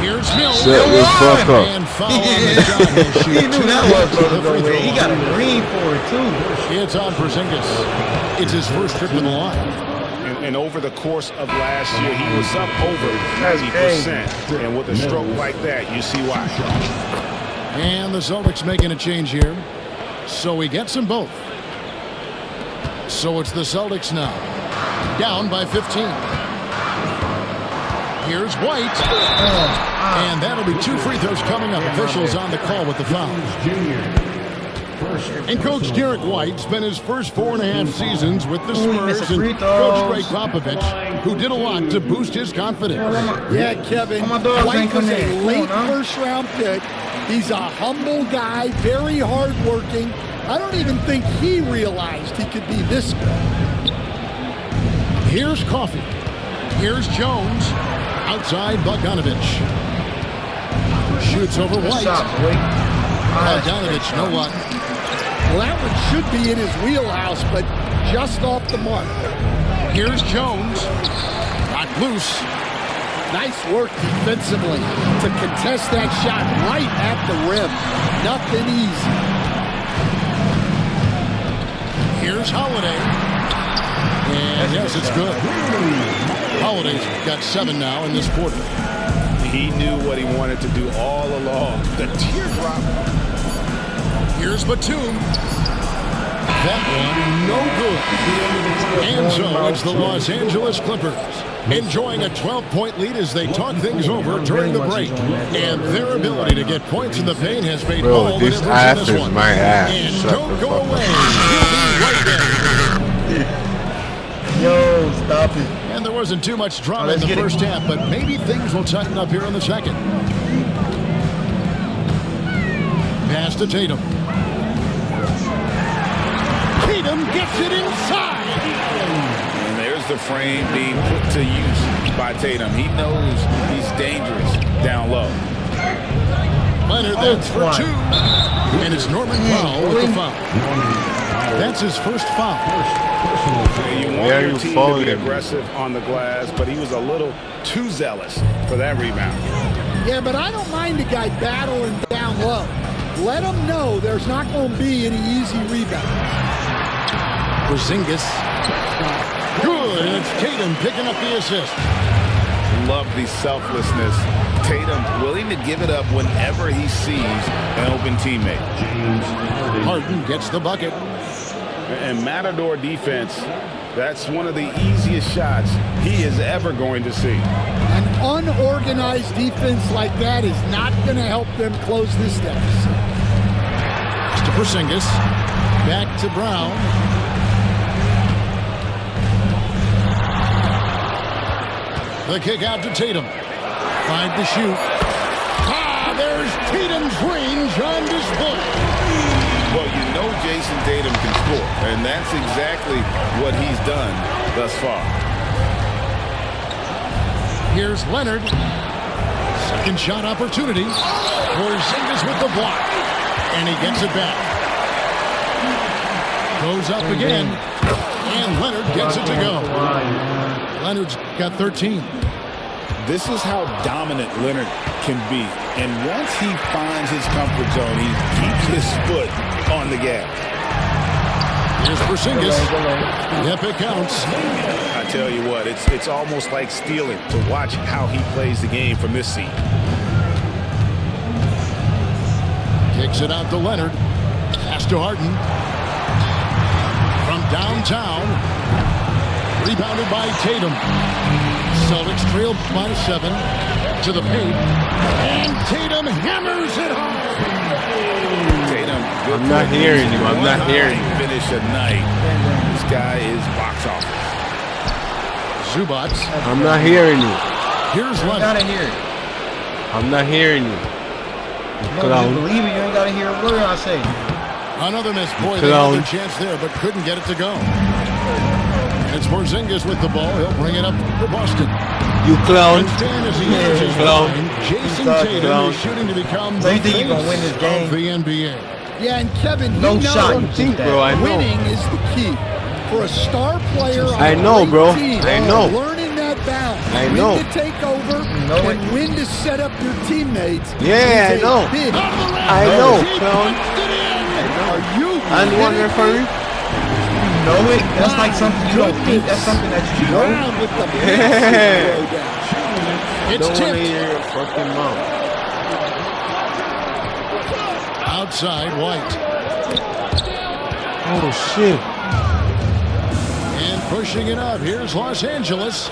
Here's Mills. Shut the fuck up. And foul on the shot. He'll shoot He knew that was supposed to go free throw in. He got a line. green for it too. It's on Porzingis. It's his first trip to the line. And over the course of last year, he was up over That's 90%. And with a stroke like that, you see why. And the Celtics making a change here. So he gets them both. So it's the Celtics now. Down by 15. Here's White. And that'll be 2 free throws coming up. Officials on the call with the foul. And Coach Derek White spent his first 4.5 seasons with the Spurs and Coach Greg Popovich, who did a lot to boost his confidence. Yeah, Kevin. my dogs White ain't was come a in. late Come on, now. first-round pick. He's a humble guy, very hardworking. I don't even think he realized he could be this good. Here's Coffey. Here's Jones. Outside Bogdanovich. Shoots over White. Bogdanovich, no luck. Well, that one should be in his wheelhouse, but just off the mark. Here's Jones. Got loose. Nice work defensively to contest that shot right at the rim. Nothing easy. Here's Holiday. And yes, it's good. Holiday's got 7 now in this quarter. He knew what he wanted to do all along. The teardrop. Here's Batum. That one, no good. And so it's the Los Angeles Clippers enjoying a 12-point lead as they talk things over during the break. And their ability to get points in the paint has made all the difference in this one. My ass. And don't go away. He'll be right there. Yo, stop it. And there wasn't too much drama in the first half, but maybe things will tighten up here in the second. Pass to Tatum. Tatum gets it inside. And there's the frame being put to use by Tatum. He knows he's dangerous down low. Leonard, that's for 2. And it's Norman Powell with the foul. That's his first foul. You want your team to be aggressive on the glass, but he was a little too zealous for that rebound. Yeah, but I don't mind a guy battling down low. Let him know there's not going to be any easy rebounds. Porzingis. Good, and it's Tatum picking up the assist. Love the selflessness. Tatum willing to give it up whenever he sees an open teammate. Harden gets the bucket. And Matador defense, that's one of the easiest shots he is ever going to see. An unorganized defense like that is not going to help them close this deficit. To Porzingis. Back to Brown. The kick out to Tatum. 5 to shoot. There's Tatum's range on display. Well, you know Jason Tatum can score, and that's exactly what he's done thus far. Here's Leonard. Second shot opportunity. Porzingis with the block. And he gets it back. Goes up again. And Leonard gets it to go. Leonard's got 13. This is how dominant Leonard can be. And once he finds his comfort zone, he keeps his foot on the gas. Here's Porzingis. Yep, it counts. I tell you what, it's almost like stealing to watch how he plays the game from this seat. Kicks it out to Leonard. Pass to Harden. From downtown. Rebounded by Tatum. Celtics trail by 7 to the paint. And Tatum hammers it home. Tatum, I'm not hearing you. I'm not hearing you. Finish a night. This guy is box office. Zubac. I'm not hearing you. Here's Leonard. You gotta hear it. I'm not hearing you. No, you believe it, you ain't gotta hear a word I say. Another miss. Boy, they had their chance there, but couldn't get it to go. It's Porzingis with the ball. He'll bring it up for Boston. You clown. Clown. Jason Tatum is shooting to become the face gonna win this game of the NBA. Yeah, and Kevin, no you know shot. You think, bro, I know. winning is the key. For a star player on I know, a great bro. team, I know. learning that balance. I know. When to take over and when to set up your teammates. Yeah, I know. I know, clown. Are you And one referee? You know it? That's like something you don't think. That's something that you know. Yeah. It's Don't want to hear your fucking mouth. Outside, White. Oh, shit. And pushing it up. Here's Los Angeles.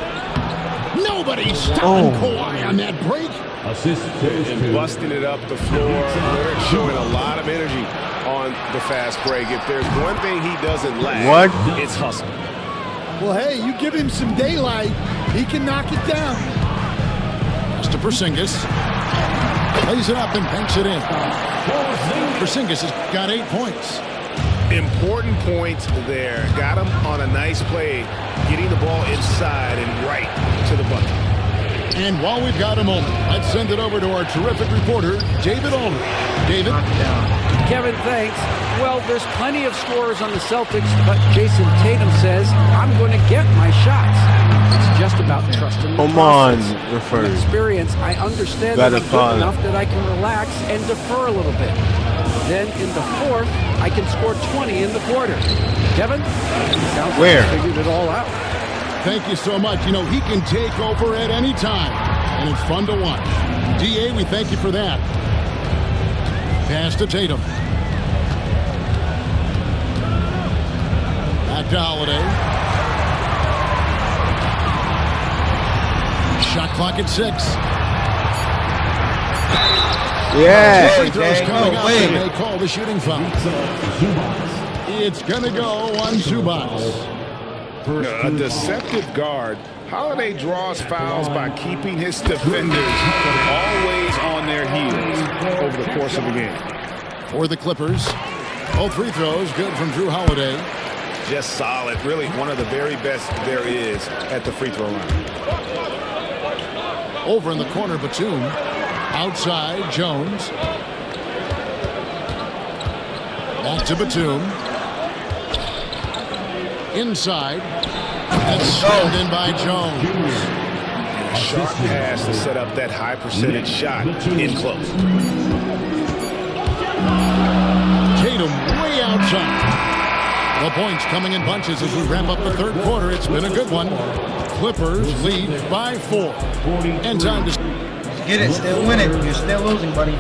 Nobody's stopping Kawhi on that break. And busting it up the floor. Leonard showing a lot of energy on the fast break. If there's one thing he doesn't lack, it's hustle. Well, hey, you give him some daylight, he can knock it down. To Porzingis. Plays it up and banks it in. Porzingis has got 8 points. Important points there. Got him on a nice play, getting the ball inside and right to the bucket. And while we've got a moment, let's send it over to our terrific reporter, David Allman. David? Kevin, thanks. Well, there's plenty of scorers on the Celtics, but Jason Tatum says, I'm going to get my shots. just about trusting the Come on, process. referee. From experience, I understand Gotta that I'm call good it. enough that I can relax and defer a little bit. Then in the fourth, I can score 20 in the quarter. Kevin? Sounds like Where? he figured it all out. Thank you so much. You know, he can take over at any time, and it's fun to watch. DA, we thank you for that. Pass to Tatum. Back to Holiday. Shot clock at 6. Yeah. Free throws coming up, wait. and they call the shooting foul. It's going to go on Zubats. A deceptive guard. Holiday draws fouls by keeping his defenders always on their heels over the course of the game. For the Clippers, all free throws good from Drew Holiday. Just solid. Really one of the very best there is at the free throw line. Over in the corner, Batum. Outside, Jones. Back to Batum. Inside. And slammed in by Jones. Sharp pass to set up that high percentage shot in close. Tatum way outside. The points coming in bunches as we wrap up the third quarter. It's been a good one. Clippers lead by 4. And time to Get it, still winning. You're still losing, buddy.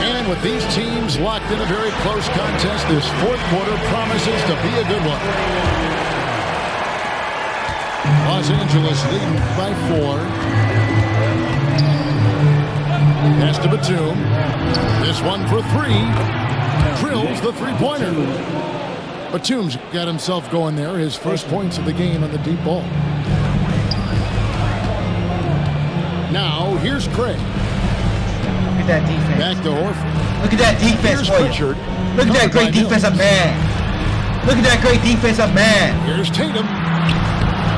And with these teams locked in a very close contest, this fourth quarter promises to be a good one. Los Angeles leading by 4. Pass to Batum. This one for 3. Drills the three-pointer. Batum's got himself going there. His first points of the game on the deep ball. Now, here's Craig. Look at that defense. Back to Horford. Look at that defense, Here's boy. Pritchard. Look at that great defensive man. Look at that great defensive man. Here's Tatum.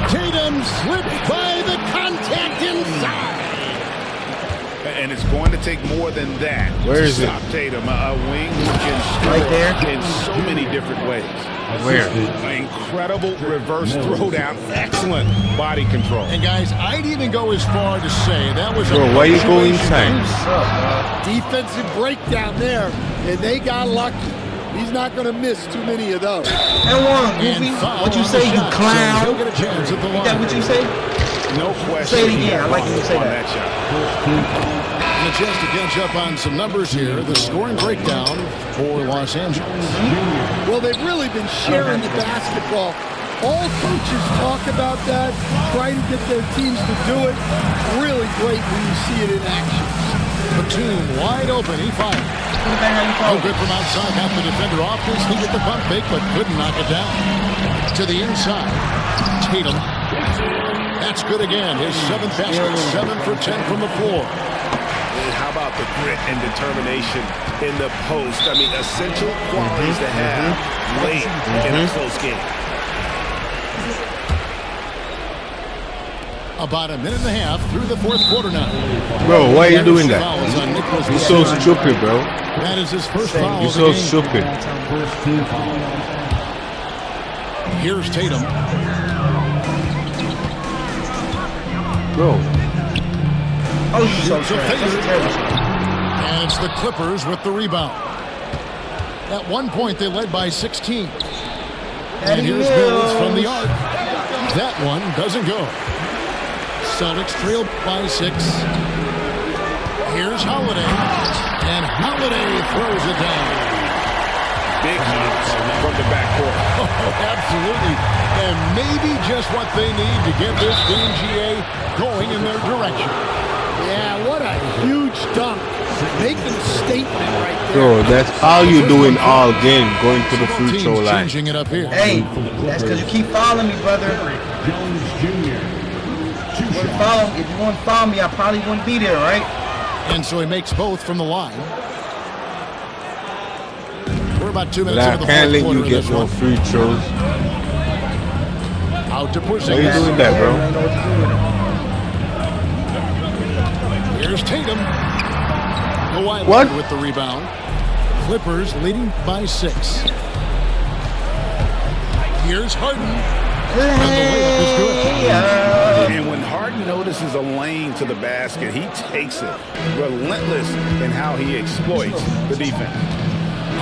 Tatum slipped by the contact inside. And it's going to take more than that Where to is it? stop Tatum. A wing who can score Right there. in so many different ways. Where? Incredible reverse throwdown. Excellent body control. And guys, I'd even go as far to say that was Bro, a why you go punctuation inside? Defensive breakdown there, and they got lucky. He's not going to miss too many of those. And one, Goofy. And foul What you on say, the you shot, so clown? he'll get a chance at the Is that line. what you say? No question. Say it again. I like when you say on that. shot. And a chance to catch up on some numbers here. The scoring breakdown for Los Angeles. Well, they've really been sharing the basketball. All coaches talk about that, try to get their teams to do it. Really great when you see it in action. Batum wide open. He fired. No good from outside. Got the defender off his feet at the pump fake, but couldn't knock it down. To the inside. Tatum. That's good again. His 7th basket. 7 for 10 from the floor. And how about the grit and determination in the post? I mean, essential qualities to have late in a close game. About a minute and a half through the fourth quarter now. Bro, why are you doing that? Fouls on Nicholas You're so Batum. stupid, bro. That is his first foul. You're of so the game. stupid. Here's Tatum. Bro. Oh, you so Shoots a trash. That's a fade. terrible shot. And it's the Clippers with the rebound. At one point, they led by 16. And here's Mills from the arc. That one doesn't go. Celtics trail by 6. Here's Holiday. And Holiday throws it down. Big shots from the backcourt. Oh, absolutely. And maybe just what they need to get this game, GA, going in their direction. Yeah, what a huge dunk. Making a statement right there. Bro, that's all you doing all game, going to the free Teams throw line. changing it up here. Hey, that's because you keep following me, brother. If you wouldn't follow me, I probably wouldn't be there, right? And so he makes both from the line. We're about 2 But minutes I into the can't fourth let quarter you of get this no one. free throws. Out to Why are you Porzingis. doing that, bro? I know what to do with it. Here's Tatum. Kawhi What? with the rebound. Clippers leading by 6. Here's Harden. And the layup is good. And when Harden notices a lane to the basket, he takes it. Relentless in how he exploits the defense.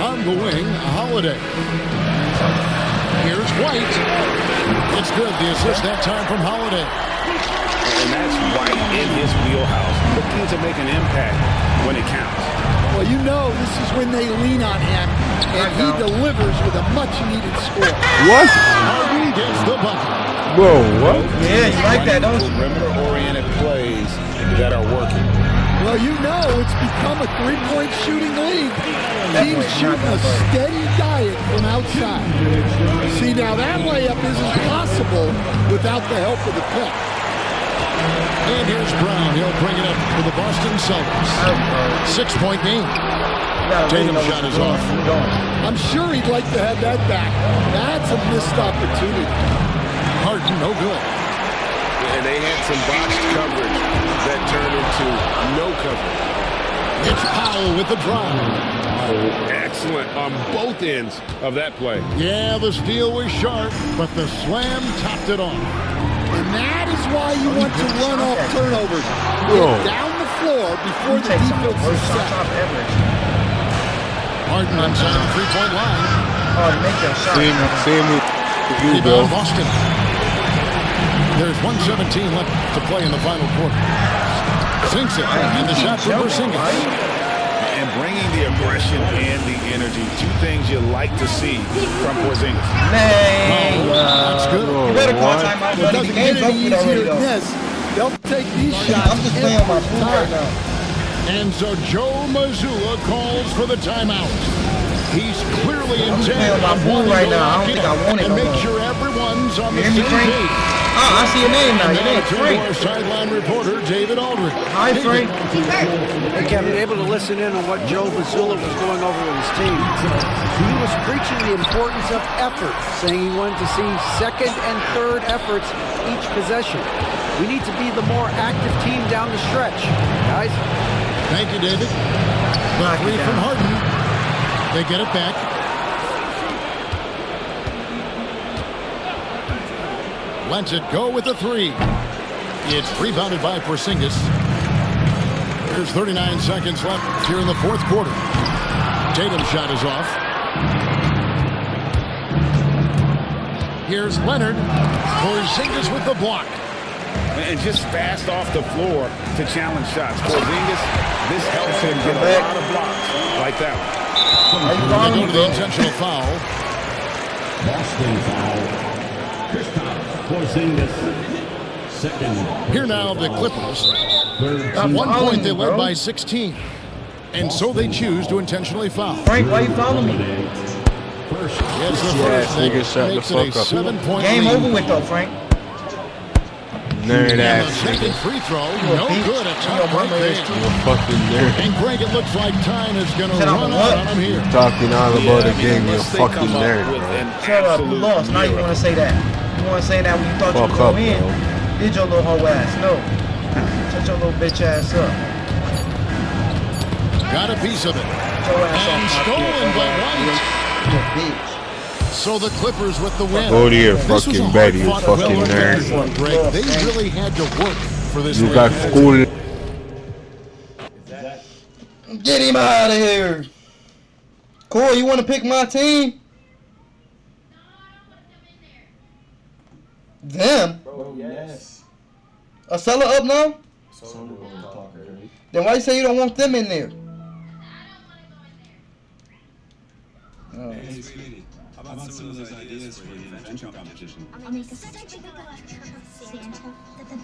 On the wing, Holiday. Here's White. It's good. The assist that time from Holiday. And that's White in his wheelhouse, looking to make an impact when it counts. Well, you know this is when they lean on him, and he delivers with a much-needed score. What? Harden gets the bucket. Bro, what? Yeah, you like that, don't you? Perimeter-oriented plays that are working. Well, you know it's become a three-point shooting league. Teams shooting a steady diet from outside. See, now that layup isn't possible without the help of the pick. And here's Brown. He'll bring it up for the Boston Celtics. 6-point game. Tatum's shot is off. I'm sure he'd like to have that back. That's a missed opportunity. Harden, no good. And they had some botched coverage that turned into no coverage. It's Powell with the drive. Excellent on both ends of that play. Yeah, the steal was sharp, but the slam topped it off. And that is why you want to run off turnovers. Get down the floor before the defense is set. Harden inside the three-point line. Oh, to make that shot. Same with you, Rebound Bill. Boston. There's 1:17 left to play in the final quarter. Sinks it, and the shot for Porzingis. And bringing the aggression and the energy, two things you like to see from Porzingis. Man, that's good. You better call timeout. It doesn't get any easier than this. They'll take these shots. I'm just playing my food right now. And so Joe Mazzulla calls for the timeout. He's clearly intent on wanting right to now. I lock don't it think I up want it and no make more. sure everyone's on the You hear same me, Frank? page. I see your name now. Your And name's now Frank. to our sideline reporter, David Aldridge. Hi, Frank. Hey, Kevin, able to listen in on what Joe Mazzulla was going over with his team. He was preaching the importance of effort, saying he wanted to see second and third efforts each possession. We need to be the more active team down the stretch, guys. Thank you, David. The three from Harden. They get it back. Lets it go with the three. It's rebounded by Porzingis. There's 39 seconds left here in the fourth quarter. Tatum's shot is off. Here's Leonard. Porzingis with the block. And just fast off the floor to challenge shots. Porzingis, this helps him get a lot of blocks like that one. They go to the intentional foul. Boston foul. Porzingis, second. Here now the Clippers. At one point they led by 16. And so they choose to intentionally foul. Frank, why you following me? First, it's the first thing. Makes it a 7-point Game lead. over with though, Frank. Nerd And the ass second nigga. free throw, no good. A top right there. You a fucking nerd. And Greg, it looks like time is going to Shut up, run what? out on him here. Talking all about the game, you a unless they fucking come up nerd, with bro. an Shut up, you absolute lost. Now you miracle. want to say that. You want to say that when you thought you Fuck could go up, in. bro. Did your little hoe ass. No. Shut your little bitch ass up. Got a piece of it. Shut your ass And off. stolen by White. You bitch. So the Clippers with the win. Go to your This was a fucking bed, you hard-fought fucking battle nerd. for Greg. They really had to work for this You win. got school. Get him out of here. Corey, you want to pick my team? Them? Bro, yes. A seller up now? Then why you say you don't want them in there? Oh. Hey, sweetie, how about some of those ideas for the invention competition? I'll make a Santa, the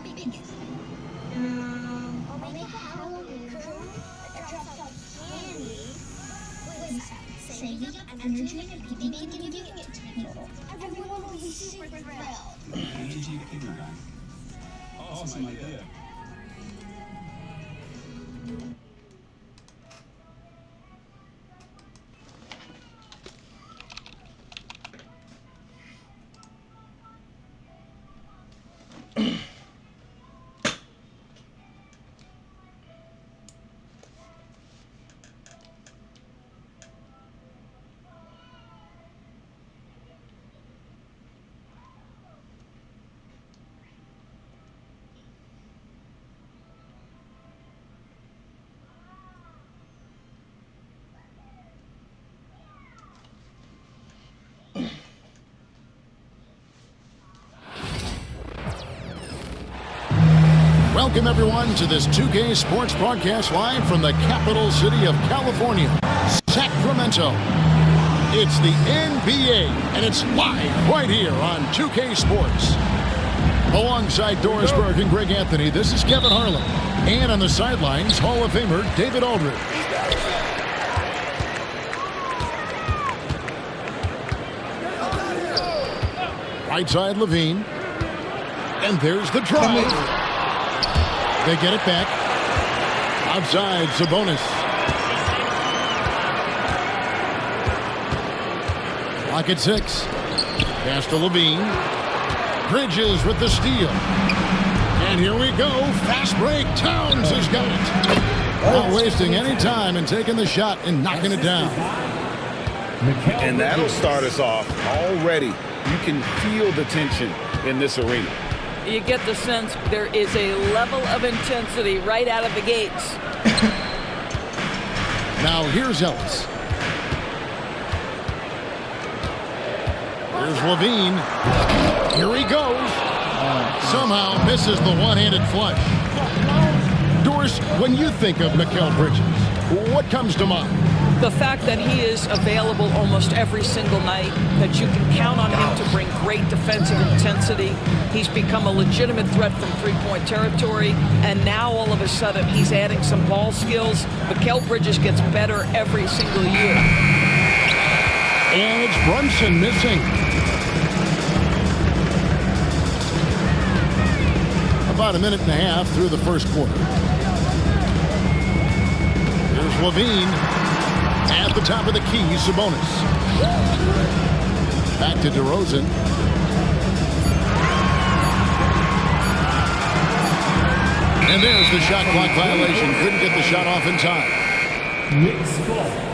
biggest. I'll make a Halloween crew that drops off candy with saving energy and giving it to people. Everyone will be super thrilled. DDG Kindergarten. Awesome idea. Welcome, everyone, to this 2K Sports broadcast live from the capital city of California, Sacramento. It's the NBA, and it's live right here on 2K Sports. Alongside Doris Burke and Greg Anthony, this is Kevin Harlan. And on the sidelines, Hall of Famer David Aldridge. Right side, Levine. And there's the drive. They get it back. Outside, Sabonis. Lock at 6. Pass to Levine. Bridges with the steal. And here we go. Fast break. Towns has got it. Not wasting any time and taking the shot and knocking it down. And that'll start us off already. You can feel the tension in this arena. You get the sense there is a level of intensity right out of the gates. Now here's Ellis. Here's Levine. Here he goes. Somehow misses the one-handed flush. Doris, when you think of Mikal Bridges, what comes to mind? The fact that he is available almost every single night, that you can count on him to bring great defensive intensity. He's become a legitimate threat from three-point territory, and now all of a sudden he's adding some ball skills. Mikal Bridges gets better every single year. And it's Brunson missing. About a minute and a half through the first quarter. Here's Levine. At the top of the key, Sabonis. Back to DeRozan. And there's the shot clock violation. Couldn't get the shot off in time. Knicks ball.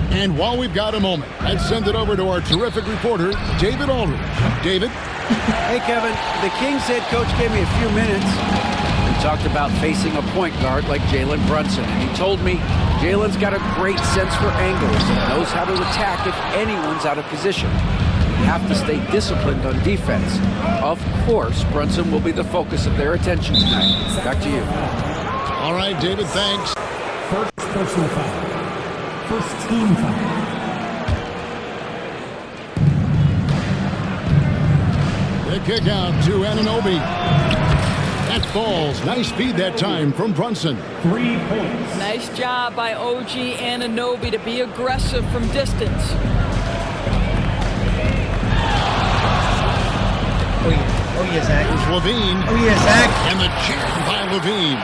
And while we've got a moment, let's send it over to our terrific reporter, David Aldridge. David? Hey, Kevin. The Kings head coach gave me a few minutes. We talked about facing a point guard like Jalen Brunson, and he told me Jalen's got a great sense for angles and knows how to attack if anyone's out of position. You have to stay disciplined on defense. Of course, Brunson will be the focus of their attention tonight. Back to you. All right, David, thanks. First personal foul. First team foul. The kick out to Anunoby. That falls. Nice feed that time from Brunson. 3 points. Nice job by OG Anunoby to be aggressive from distance. Oh yeah, Zach. There's Levine. Oh yeah, Zach. And the jam by Levine.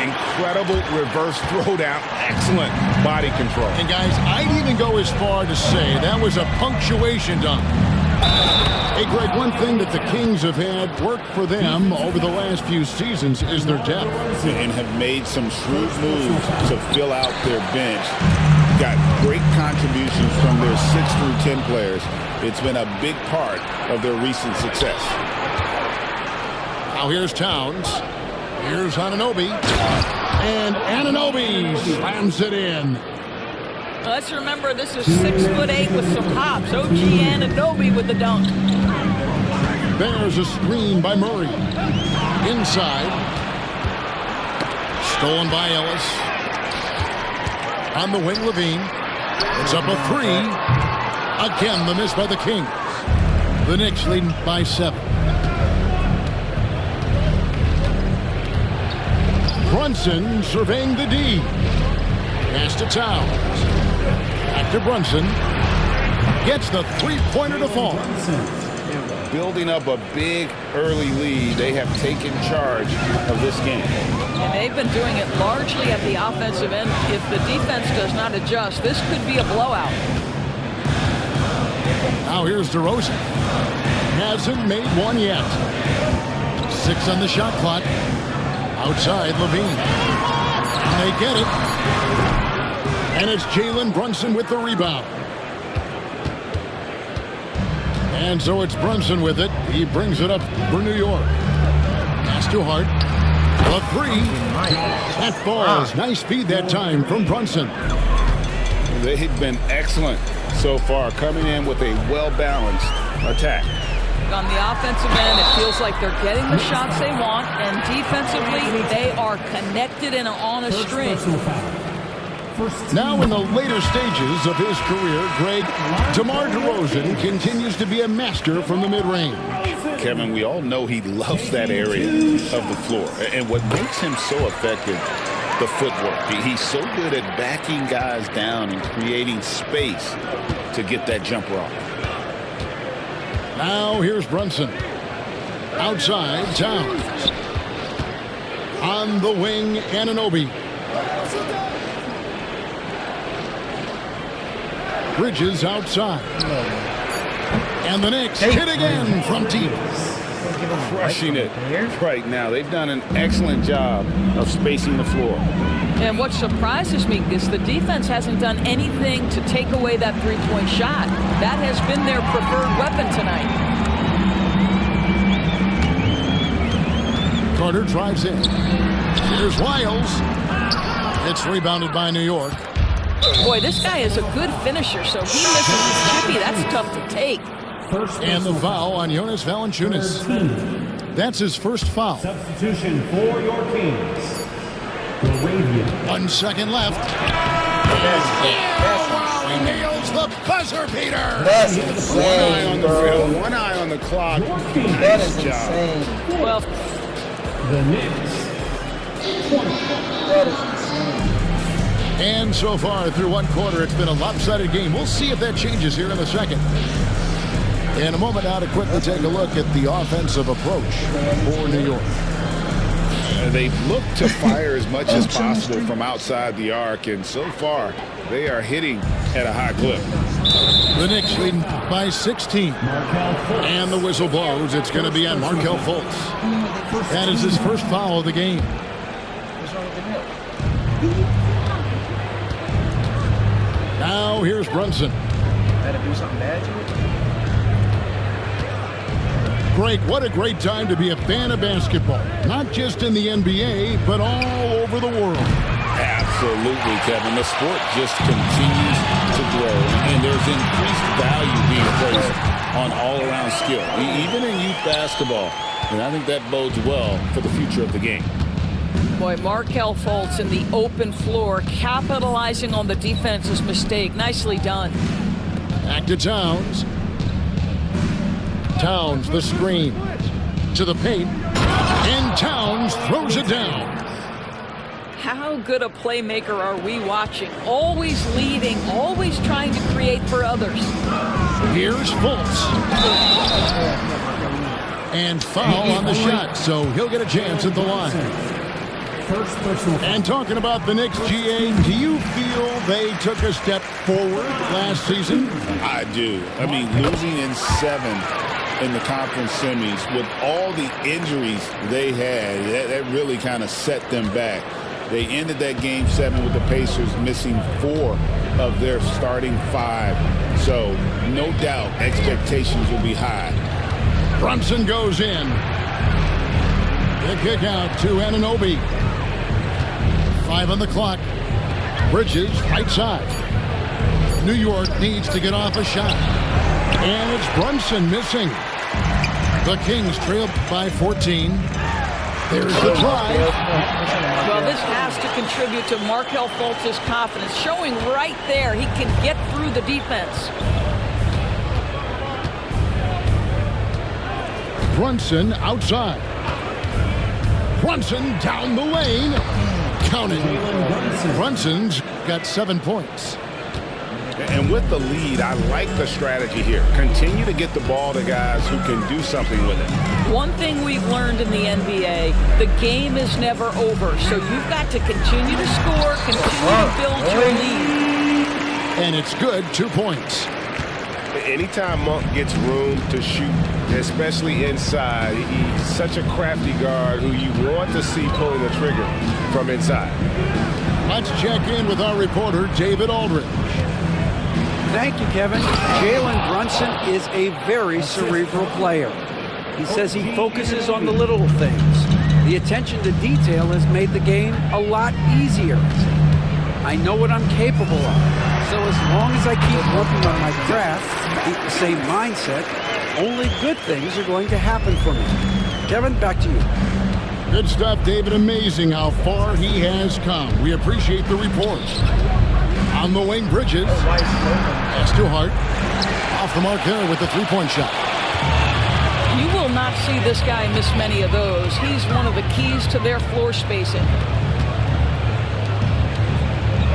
Incredible reverse throwdown. Excellent body control. And guys, I'd even go as far to say that was a punctuation dunk. Hey, Greg, one thing that the Kings have had work for them over the last few seasons is their depth. And have made some shrewd moves to fill out their bench. Got great contributions from their 6 through 10 players. It's been a big part of their recent success. Now here's Towns. Here's Anunoby. And Anunoby slams it in. Let's remember this is 6'8" with some hops. OG Anunoby with the dunk. There's a screen by Murray. Inside. Stolen by Ellis. On the wing, Levine. It's up a 3. Again, the miss by the Kings. The Knicks leading by 7. Brunson surveying the D. Pass to Towns. Back to Brunson. Gets the three-pointer to fall. Building up a big early lead, they have taken charge of this game. And they've been doing it largely at the offensive end. If the defense does not adjust, this could be a blowout. Now here's DeRozan. Hasn't made one yet. 6 on the shot clock. Outside, Levine. And they get it. And it's Jalen Brunson with the rebound. And so it's Brunson with it. He brings it up for New York. Pass to Hart. A three. That falls. Nice feed that time from Brunson. They've been excellent so far, coming in with a well-balanced attack. On the offensive end, it feels like they're getting the shots they want, and defensively, they are connected and on a string. Now in the later stages of his career, Greg, DeMar DeRozan continues to be a master from the mid-range. Kevin, we all know he loves that area of the floor. And what makes him so effective, the footwork. He's so good at backing guys down and creating space to get that jumper off. Now here's Brunson. Outside, Towns. On the wing, Anunoby. Bridges outside. And the Knicks hit again from deep. Crushing it right now. They've done an excellent job of spacing the floor. And what surprises me is the defense hasn't done anything to take away that three-point shot. That has been their preferred weapon tonight. Carter drives in. Here's Wiles. It's rebounded by New York. Boy, this guy is a good finisher, so he misses the chippy. That's tough to take. And the foul on Jonas Valanciunas. That's his first foul. Substitution for your Kings. 1 second left. He nails the buzzer beater. That's insane, bro. One eye on the clock. That is insane. Well, the Knicks. That is insane. And so far through one quarter, it's been a lopsided game. We'll see if that changes here in the second. In a moment now to quickly take a look at the offensive approach for New York. They've looked to fire as much as possible from outside the arc, and so far they are hitting at a high clip. The Knicks leading by 16. And the whistle blows. It's going to be on Markelle Fultz. That is his first foul of the game. Now here's Brunson. Better do something bad to it. Greg, what a great time to be a fan of basketball. Not just in the NBA, but all over the world. Absolutely, Kevin. The sport just continues to grow, and there's increased value being placed on all-around skill, even in youth basketball. And I think that bodes well for the future of the game. boy, Markelle Fultz in the open floor, capitalizing on the defense's mistake. Nicely done. Back to Towns. Towns, the screen. To the paint. And Towns throws it down. How good a playmaker are we watching? Always leading, always trying to create for others. Here's Fultz. And foul on the shot, so he'll get a chance at the line. And talking about the Knicks, GA, do you feel they took a step forward last season? I do. I mean, losing in 7 in the conference semis with all the injuries they had, that really kind of set them back. They ended that game 7 with the Pacers missing 4 of their starting 5. So, no doubt, expectations will be high. Brunson goes in. The kick out to Anunoby. 5 on the clock. Bridges, right side. New York needs to get off a shot. And it's Brunson missing. The Kings trail by 14. There's the drive. Well, this has to contribute to Markelle Fultz's confidence, showing right there he can get through the defense. Brunson outside. Brunson down the lane. Counted. Brunson's got 7 points. And with the lead, I like the strategy here. Continue to get the ball to guys who can do something with it. One thing we've learned in the NBA, the game is never over. So you've got to continue to score, continue to build your lead. And it's good, 2 points. Anytime Monk gets room to shoot, especially inside, he's such a crafty guard who you want to see pulling the trigger from inside. Let's check in with our reporter, David Aldridge. Thank you, Kevin. Jalen Brunson is a very cerebral player. He says he focuses on the little things. The attention to detail has made the game a lot easier. I know what I'm capable of. So as long as I keep working on my craft, keep the same mindset, only good things are going to happen for me. Kevin, back to you. Good stuff, David. Amazing how far he has come. We appreciate the report. On the wing, Bridges. Pass to Hart. Off the mark there with the three-point shot. You will not see this guy miss many of those. He's one of the keys to their floor spacing.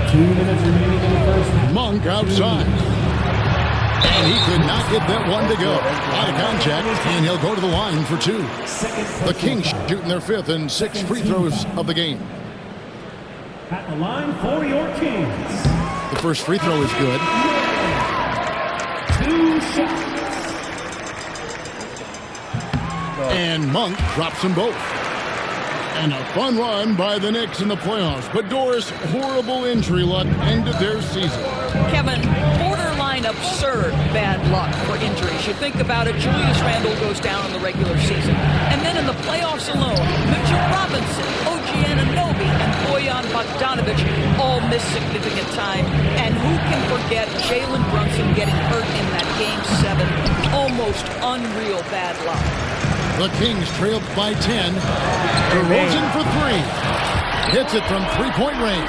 2 minutes remaining in the first. Monk outside. And he could not get that one to go. Out of contact, and he'll go to the line for 2. The Kings shooting their 5th and 6th free throws of the game. At the line for your Kings. The first free throw is good. 2 shots. And Monk drops them both. And a fun run by the Knicks in the playoffs. But Doris, horrible injury luck ended their season. Kevin, borderline absurd bad luck for injuries. You think about it, Julius Randle goes down in the regular season. And then in the playoffs alone, Mitchell Robinson, OG Anunoby, and Bojan Bogdanovic all missed significant time. And who can forget Jalen Brunson getting hurt in that Game 7? Almost unreal bad luck. The Kings trailed by 10. DeRozan for 3. Hits it from three-point range.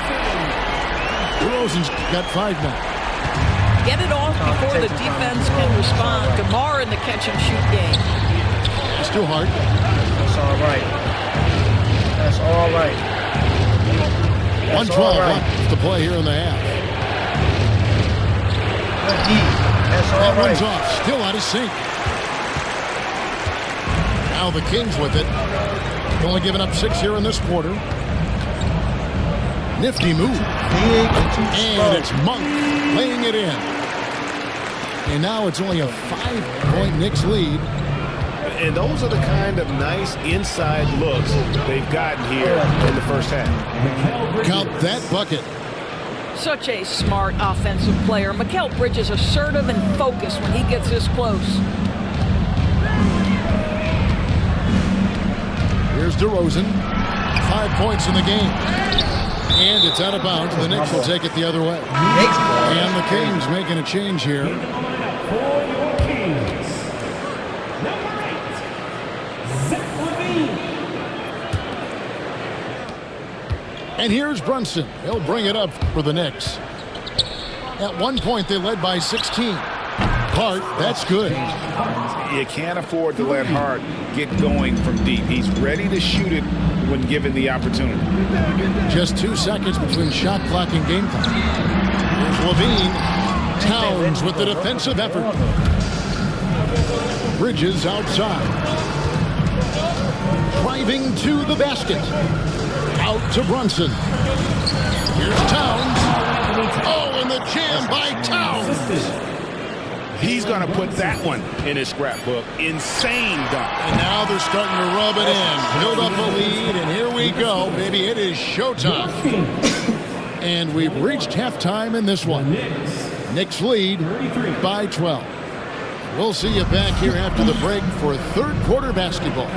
DeRozan's got 5 now. Get it off before the defense can respond. DeMar in the catch-and-shoot game. It's too hard. That's all right. That's all right. 1:12 left to play here in the half. That's all that right. one's off. Still out of sync. Now the Kings with it. Only giving up 6 here in this quarter. Nifty move. And it's Monk laying it in. And now it's only a 5-point Knicks lead. And those are the kind of nice inside looks they've gotten here in the first half. Count that bucket. Such a smart offensive player. Mikal Bridges assertive and focused when he gets this close. Here's DeRozan. 5 points in the game. And it's out of bounds. The Knicks will take it the other way. And the Kings making a change here. For your Kings. Number 8, Zach LaVine. And here's Brunson. He'll bring it up for the Knicks. At one point, they led by 16. Hart, that's good. You can't afford to let Hart get going from deep. He's ready to shoot it when given the opportunity. Just 2 seconds between shot clock and game time. Here's LaVine. Towns with the defensive effort. Bridges outside. Driving to the basket. Out to Brunson. Here's Towns. Oh, and the jam by Towns. He's going to put that one in his scrapbook. Insane dunk. And now they're starting to rub it in. Build up a lead, and here we go, baby. It is showtime. And we've reached halftime in this one. Knicks lead by 12. We'll see you back here after the break for third quarter basketball.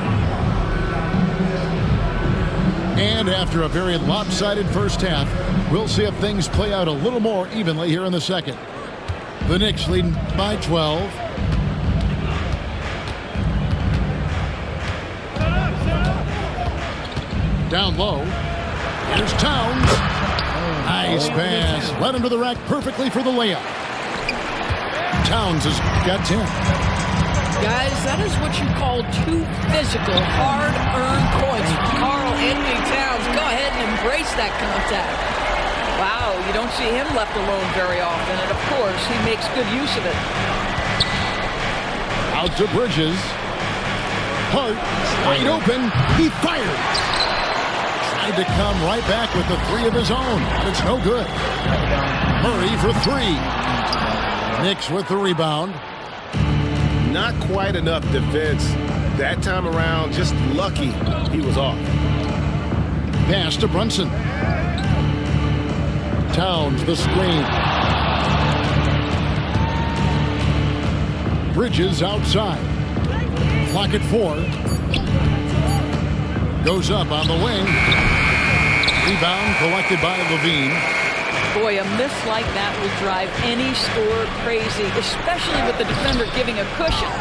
And after a very lopsided first half, we'll see if things play out a little more evenly here in the second. The Knicks leading by 12. Down low. Here's Towns. Nice pass. Led him to the rack perfectly for the layup. Towns has got 10. Guys, that is what you call 2 physical, hard-earned points from Karl Anthony Towns. Go ahead and embrace that contact. Wow, you don't see him left alone very often, and of course, he makes good use of it. Out to Bridges. Hart, wide open. He fires. Tried to come right back with the 3 of his own, but it's no good. Murray for 3. Knicks with the rebound. Not quite enough defense that time around. Just lucky he was off. Pass to Brunson. Towns the screen. Bridges outside. Clock at 4. Goes up on the wing. Rebound collected by Levine. Boy, a miss like that will drive any scorer crazy, especially with the defender giving a cushion.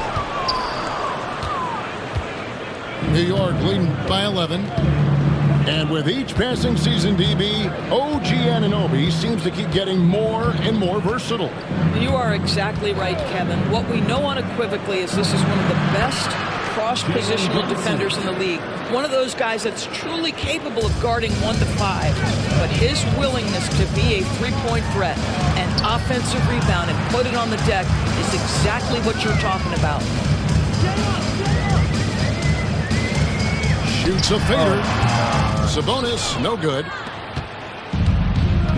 New York leading by 11. And with each passing season, DB, OG Anunoby seems to keep getting more and more versatile. You are exactly right, Kevin. What we know unequivocally is this is one of the best cross-positional defenders in the league. One of those guys that's truly capable of guarding 1 to 5. But his willingness to be a three-point threat and offensive rebound and put it on the deck is exactly what you're talking about. Shoots a fader. Sabonis, no good.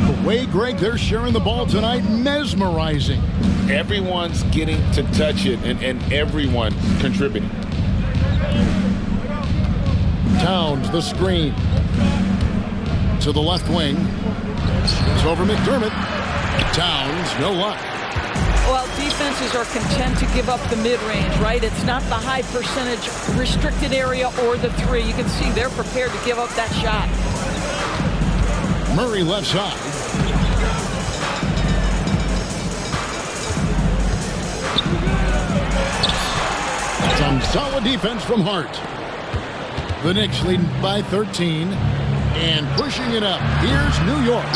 The way, Greg, they're sharing the ball tonight, mesmerizing. Everyone's getting to touch it, and everyone contributing. Towns, the screen. To the left wing. It's over McDermott. Towns, no luck. Well, defenses are content to give up the mid-range, right? It's not the high percentage restricted area or the three. You can see they're prepared to give up that shot. Murray left side. Some solid defense from Hart. The Knicks leading by 13 and pushing it up. Here's New York.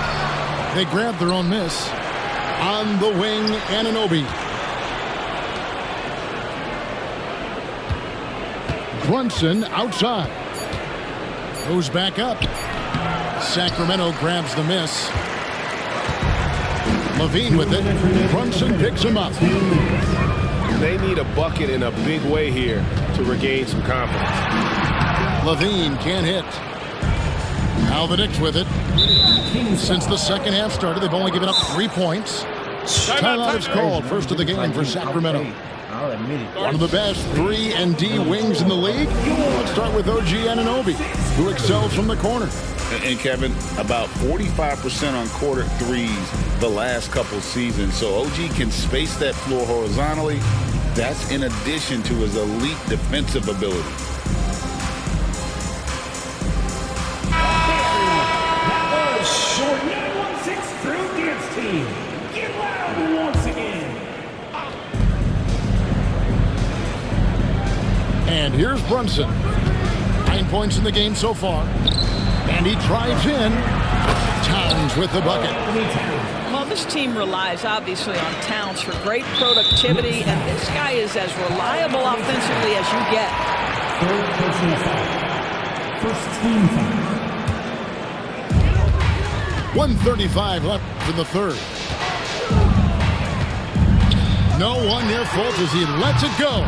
They grab their own miss. On the wing, Anunoby. Brunson outside. Goes back up. Sacramento grabs the miss. Levine with it. Brunson picks him up. They need a bucket in a big way here to regain some confidence. Levine can't hit. Now the Knicks with it. Since the second half started, they've only given up 3 points. Timeout is called. First of the game for Sacramento. I'll admit it. One of the best 3-and-D wings in the league. Let's start with OG Anunoby, who excels from the corner. And Kevin, about 45% on quarter threes the last couple seasons. So OG can space that floor horizontally. That's in addition to his elite defensive ability. That was short 916 Drew Gibbs team. Get loud once again. And here's Brunson. 9 points in the game so far. And he drives in. Towns with the bucket. Well, this team relies obviously on Towns for great productivity, and this guy is as reliable offensively as you get. Third personal foul. First team foul. 1:35 left in the third. No one near Fultz as he lets it go.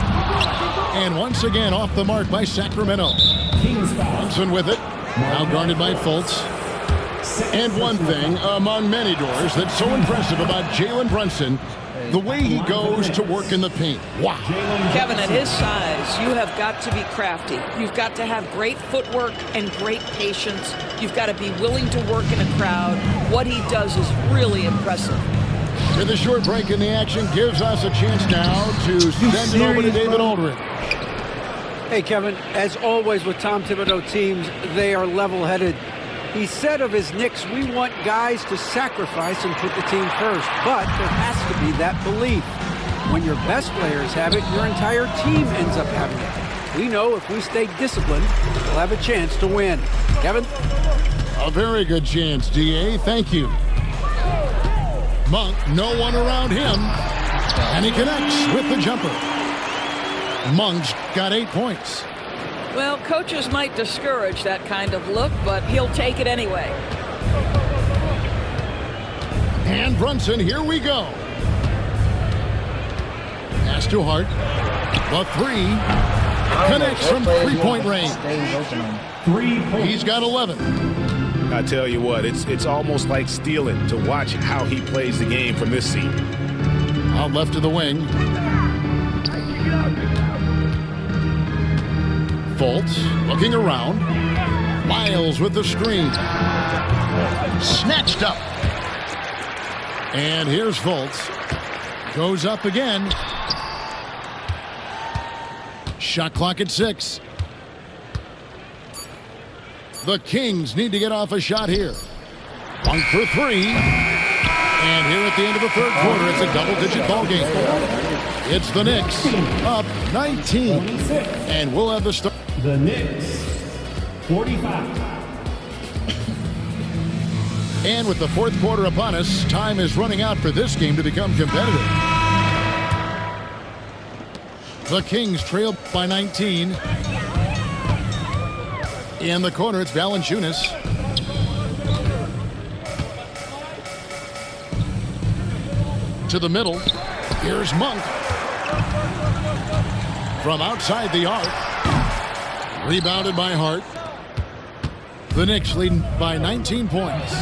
And once again off the mark by Sacramento. Brunson with it. Now guarded by Fultz. And one thing among many doors that's so impressive about Jalen Brunson, the way he goes to work in the paint. Wow. Kevin, at his size, you have got to be crafty. You've got to have great footwork and great patience. You've got to be willing to work in a crowd. What he does is really impressive. With a short break in the action gives us a chance now to send it over to David Aldridge. Hey, Kevin, as always with Tom Thibodeau teams, they are level-headed. He said of his Knicks, we want guys to sacrifice and put the team first. But there has to be that belief. When your best players have it, your entire team ends up having it. We know if we stay disciplined, we'll have a chance to win. Kevin? A very good chance, DA. Thank you. Monk, no one around him. And he connects with the jumper. Monk's got 8 points. Well, coaches might discourage that kind of look, but he'll take it anyway. And Brunson, here we go. Pass to Hart. The three connects from three-point range. 3 points. He's got 11. I tell you what, it's almost like stealing to watch how he plays the game from this seat. Out left of the wing. Fultz looking around. Miles with the screen. Snatched up. And here's Fultz. Goes up again. Shot clock at 6. The Kings need to get off a shot here. 1 for 3. And here at the end of the third quarter, it's a double-digit ball game. It's the Knicks up 19. And we'll have the start. The Knicks, 45. And with the fourth quarter upon us, time is running out for this game to become competitive. The Kings trail by 19. In the corner, it's Valanciunas. To the middle, here's Monk. From outside the arc. Rebounded by Hart. The Knicks leading by 19 points.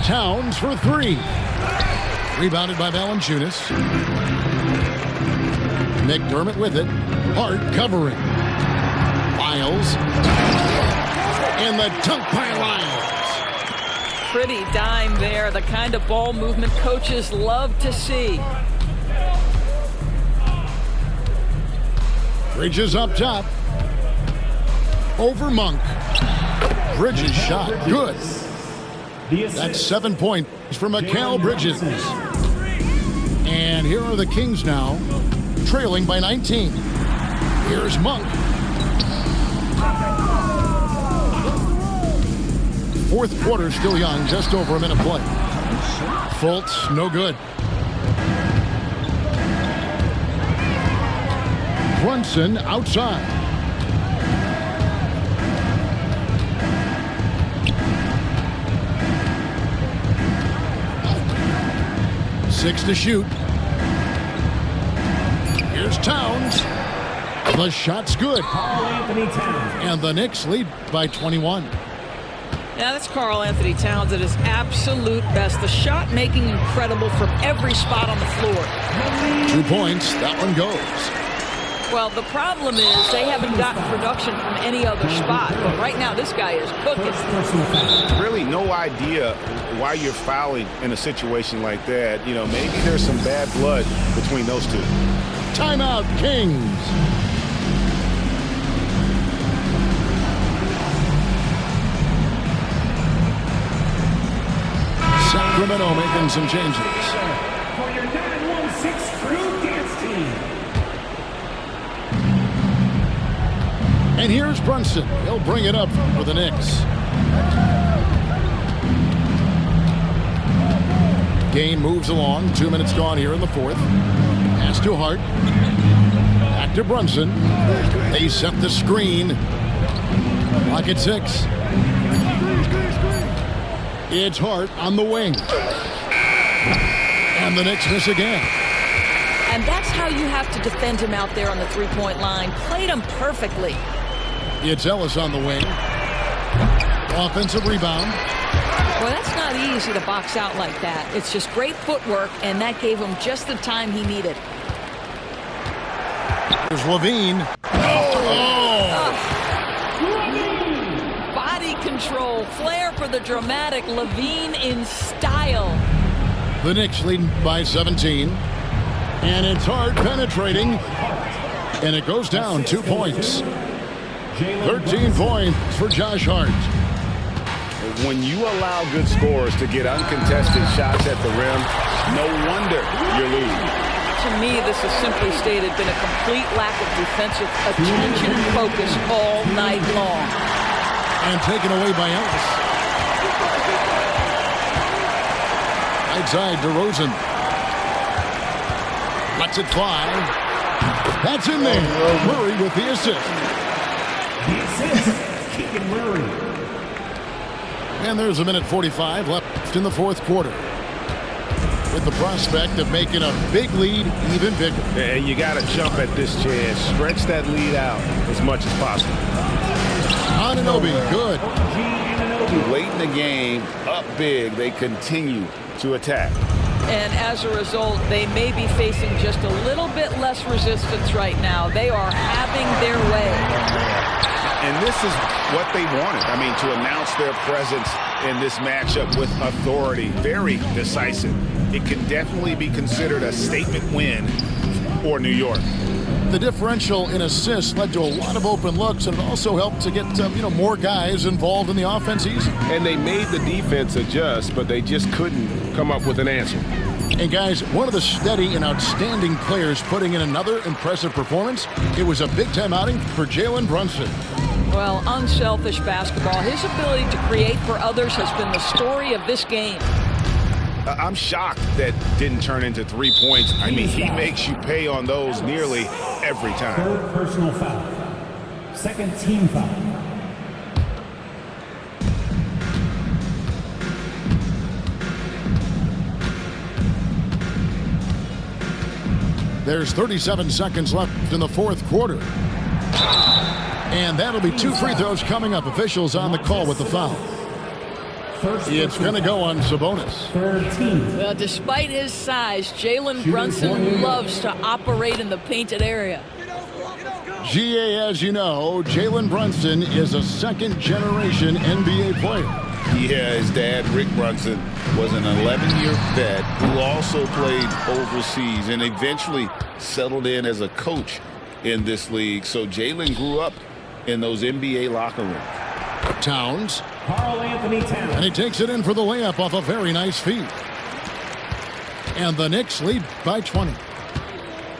Towns for 3. Rebounded by Valanciunas. McDermott with it. Hart covering. Miles. And the dunk by Lyles. Pretty dime there, the kind of ball movement coaches love to see. Bridges up top. Over Monk. Bridges shot good. That's 7 points for Mikal Bridges. And here are the Kings now, trailing by 19. Here's Monk. Fourth quarter still young, just over a minute play. Fultz, no good. Brunson outside. Six to shoot. Here's Towns. The shot's good. And the Knicks lead by 21. Yeah, that's Karl Anthony Towns at his absolute best. The shot making incredible from every spot on the floor. 2 points. That one goes. Well, the problem is they haven't gotten production from any other spot. But right now, this guy is cooking. Really no idea why you're fouling in a situation like that. You know, maybe there's some bad blood between those two. Timeout, Kings. Sacramento making some changes. For your 916 crew dance team. And here's Brunson. He'll bring it up for the Knicks. Game moves along. 2 minutes gone here in the fourth. Pass to Hart. Back to Brunson. They set the screen. Clock at 6. It's Hart on the wing. And the Knicks miss again. And that's how you have to defend him out there on the three-point line. Played him perfectly. It's Ellis on the wing. Offensive rebound. Well, that's not easy to box out like that. It's just great footwork, and that gave him just the time he needed. There's Levine. Body control, flair for the dramatic. Levine in style. The Knicks leading by 17. And it's Hart penetrating. And it goes down 2 points. 13 points for Josh Hart. When you allow good scorers to get uncontested shots at the rim, no wonder you're losing. To me, this has simply stated been a complete lack of defensive attention and focus all night long. And taken away by Ellis. Right side to Rosen. Lets it fly. That's in there. Murray with the assist. The assist, Keegan Murray. And there's a minute 45 left in the fourth quarter. With the prospect of making a big lead even bigger. And you got to jump at this chance. Stretch that lead out as much as possible. Anunoby, good. Late in the game, up big, they continue to attack. And as a result, they may be facing just a little bit less resistance right now. They are having their way. And this is what they wanted. I mean, to announce their presence in this matchup with authority. Very decisive. It can definitely be considered a statement win for New York. The differential in assists led to a lot of open looks, and it also helped to get more guys involved in the offense easy. And they made the defense adjust, but they just couldn't come up with an answer. And guys, one of the steady and outstanding players putting in another impressive performance. It was a big-time outing for Jalen Brunson. Well, unselfish basketball. His ability to create for others has been the story of this game. I'm shocked that didn't turn into 3 points. I mean, he makes you pay on those nearly every time. Third personal foul. Second team foul. There's 37 seconds left in the fourth quarter. And that'll be 2 free throws coming up. Officials on the call with the foul. It's going to go on Sabonis. Well, despite his size, Jalen Brunson loves to operate in the painted area. GA, as you know, Jalen Brunson is a second-generation NBA player. Yeah, his dad, Rick Brunson, was an 11-year vet who also played overseas and eventually settled in as a coach in this league. So Jalen grew up in those NBA locker rooms. Towns. Karl Anthony Towns. And he takes it in for the layup off a very nice feed. And the Knicks lead by 20.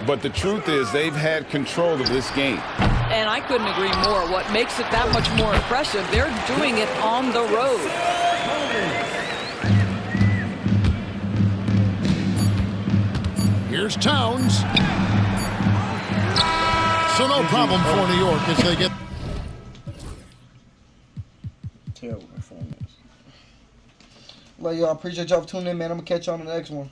But the truth is they've had control of this game. And I couldn't agree more. What makes it that much more impressive, they're doing it on the road. Here's Towns. So no problem for New York as they get... Terrible performance. Well, y'all, appreciate y'all for tuning in, man. I'm going to catch y'all on the next one.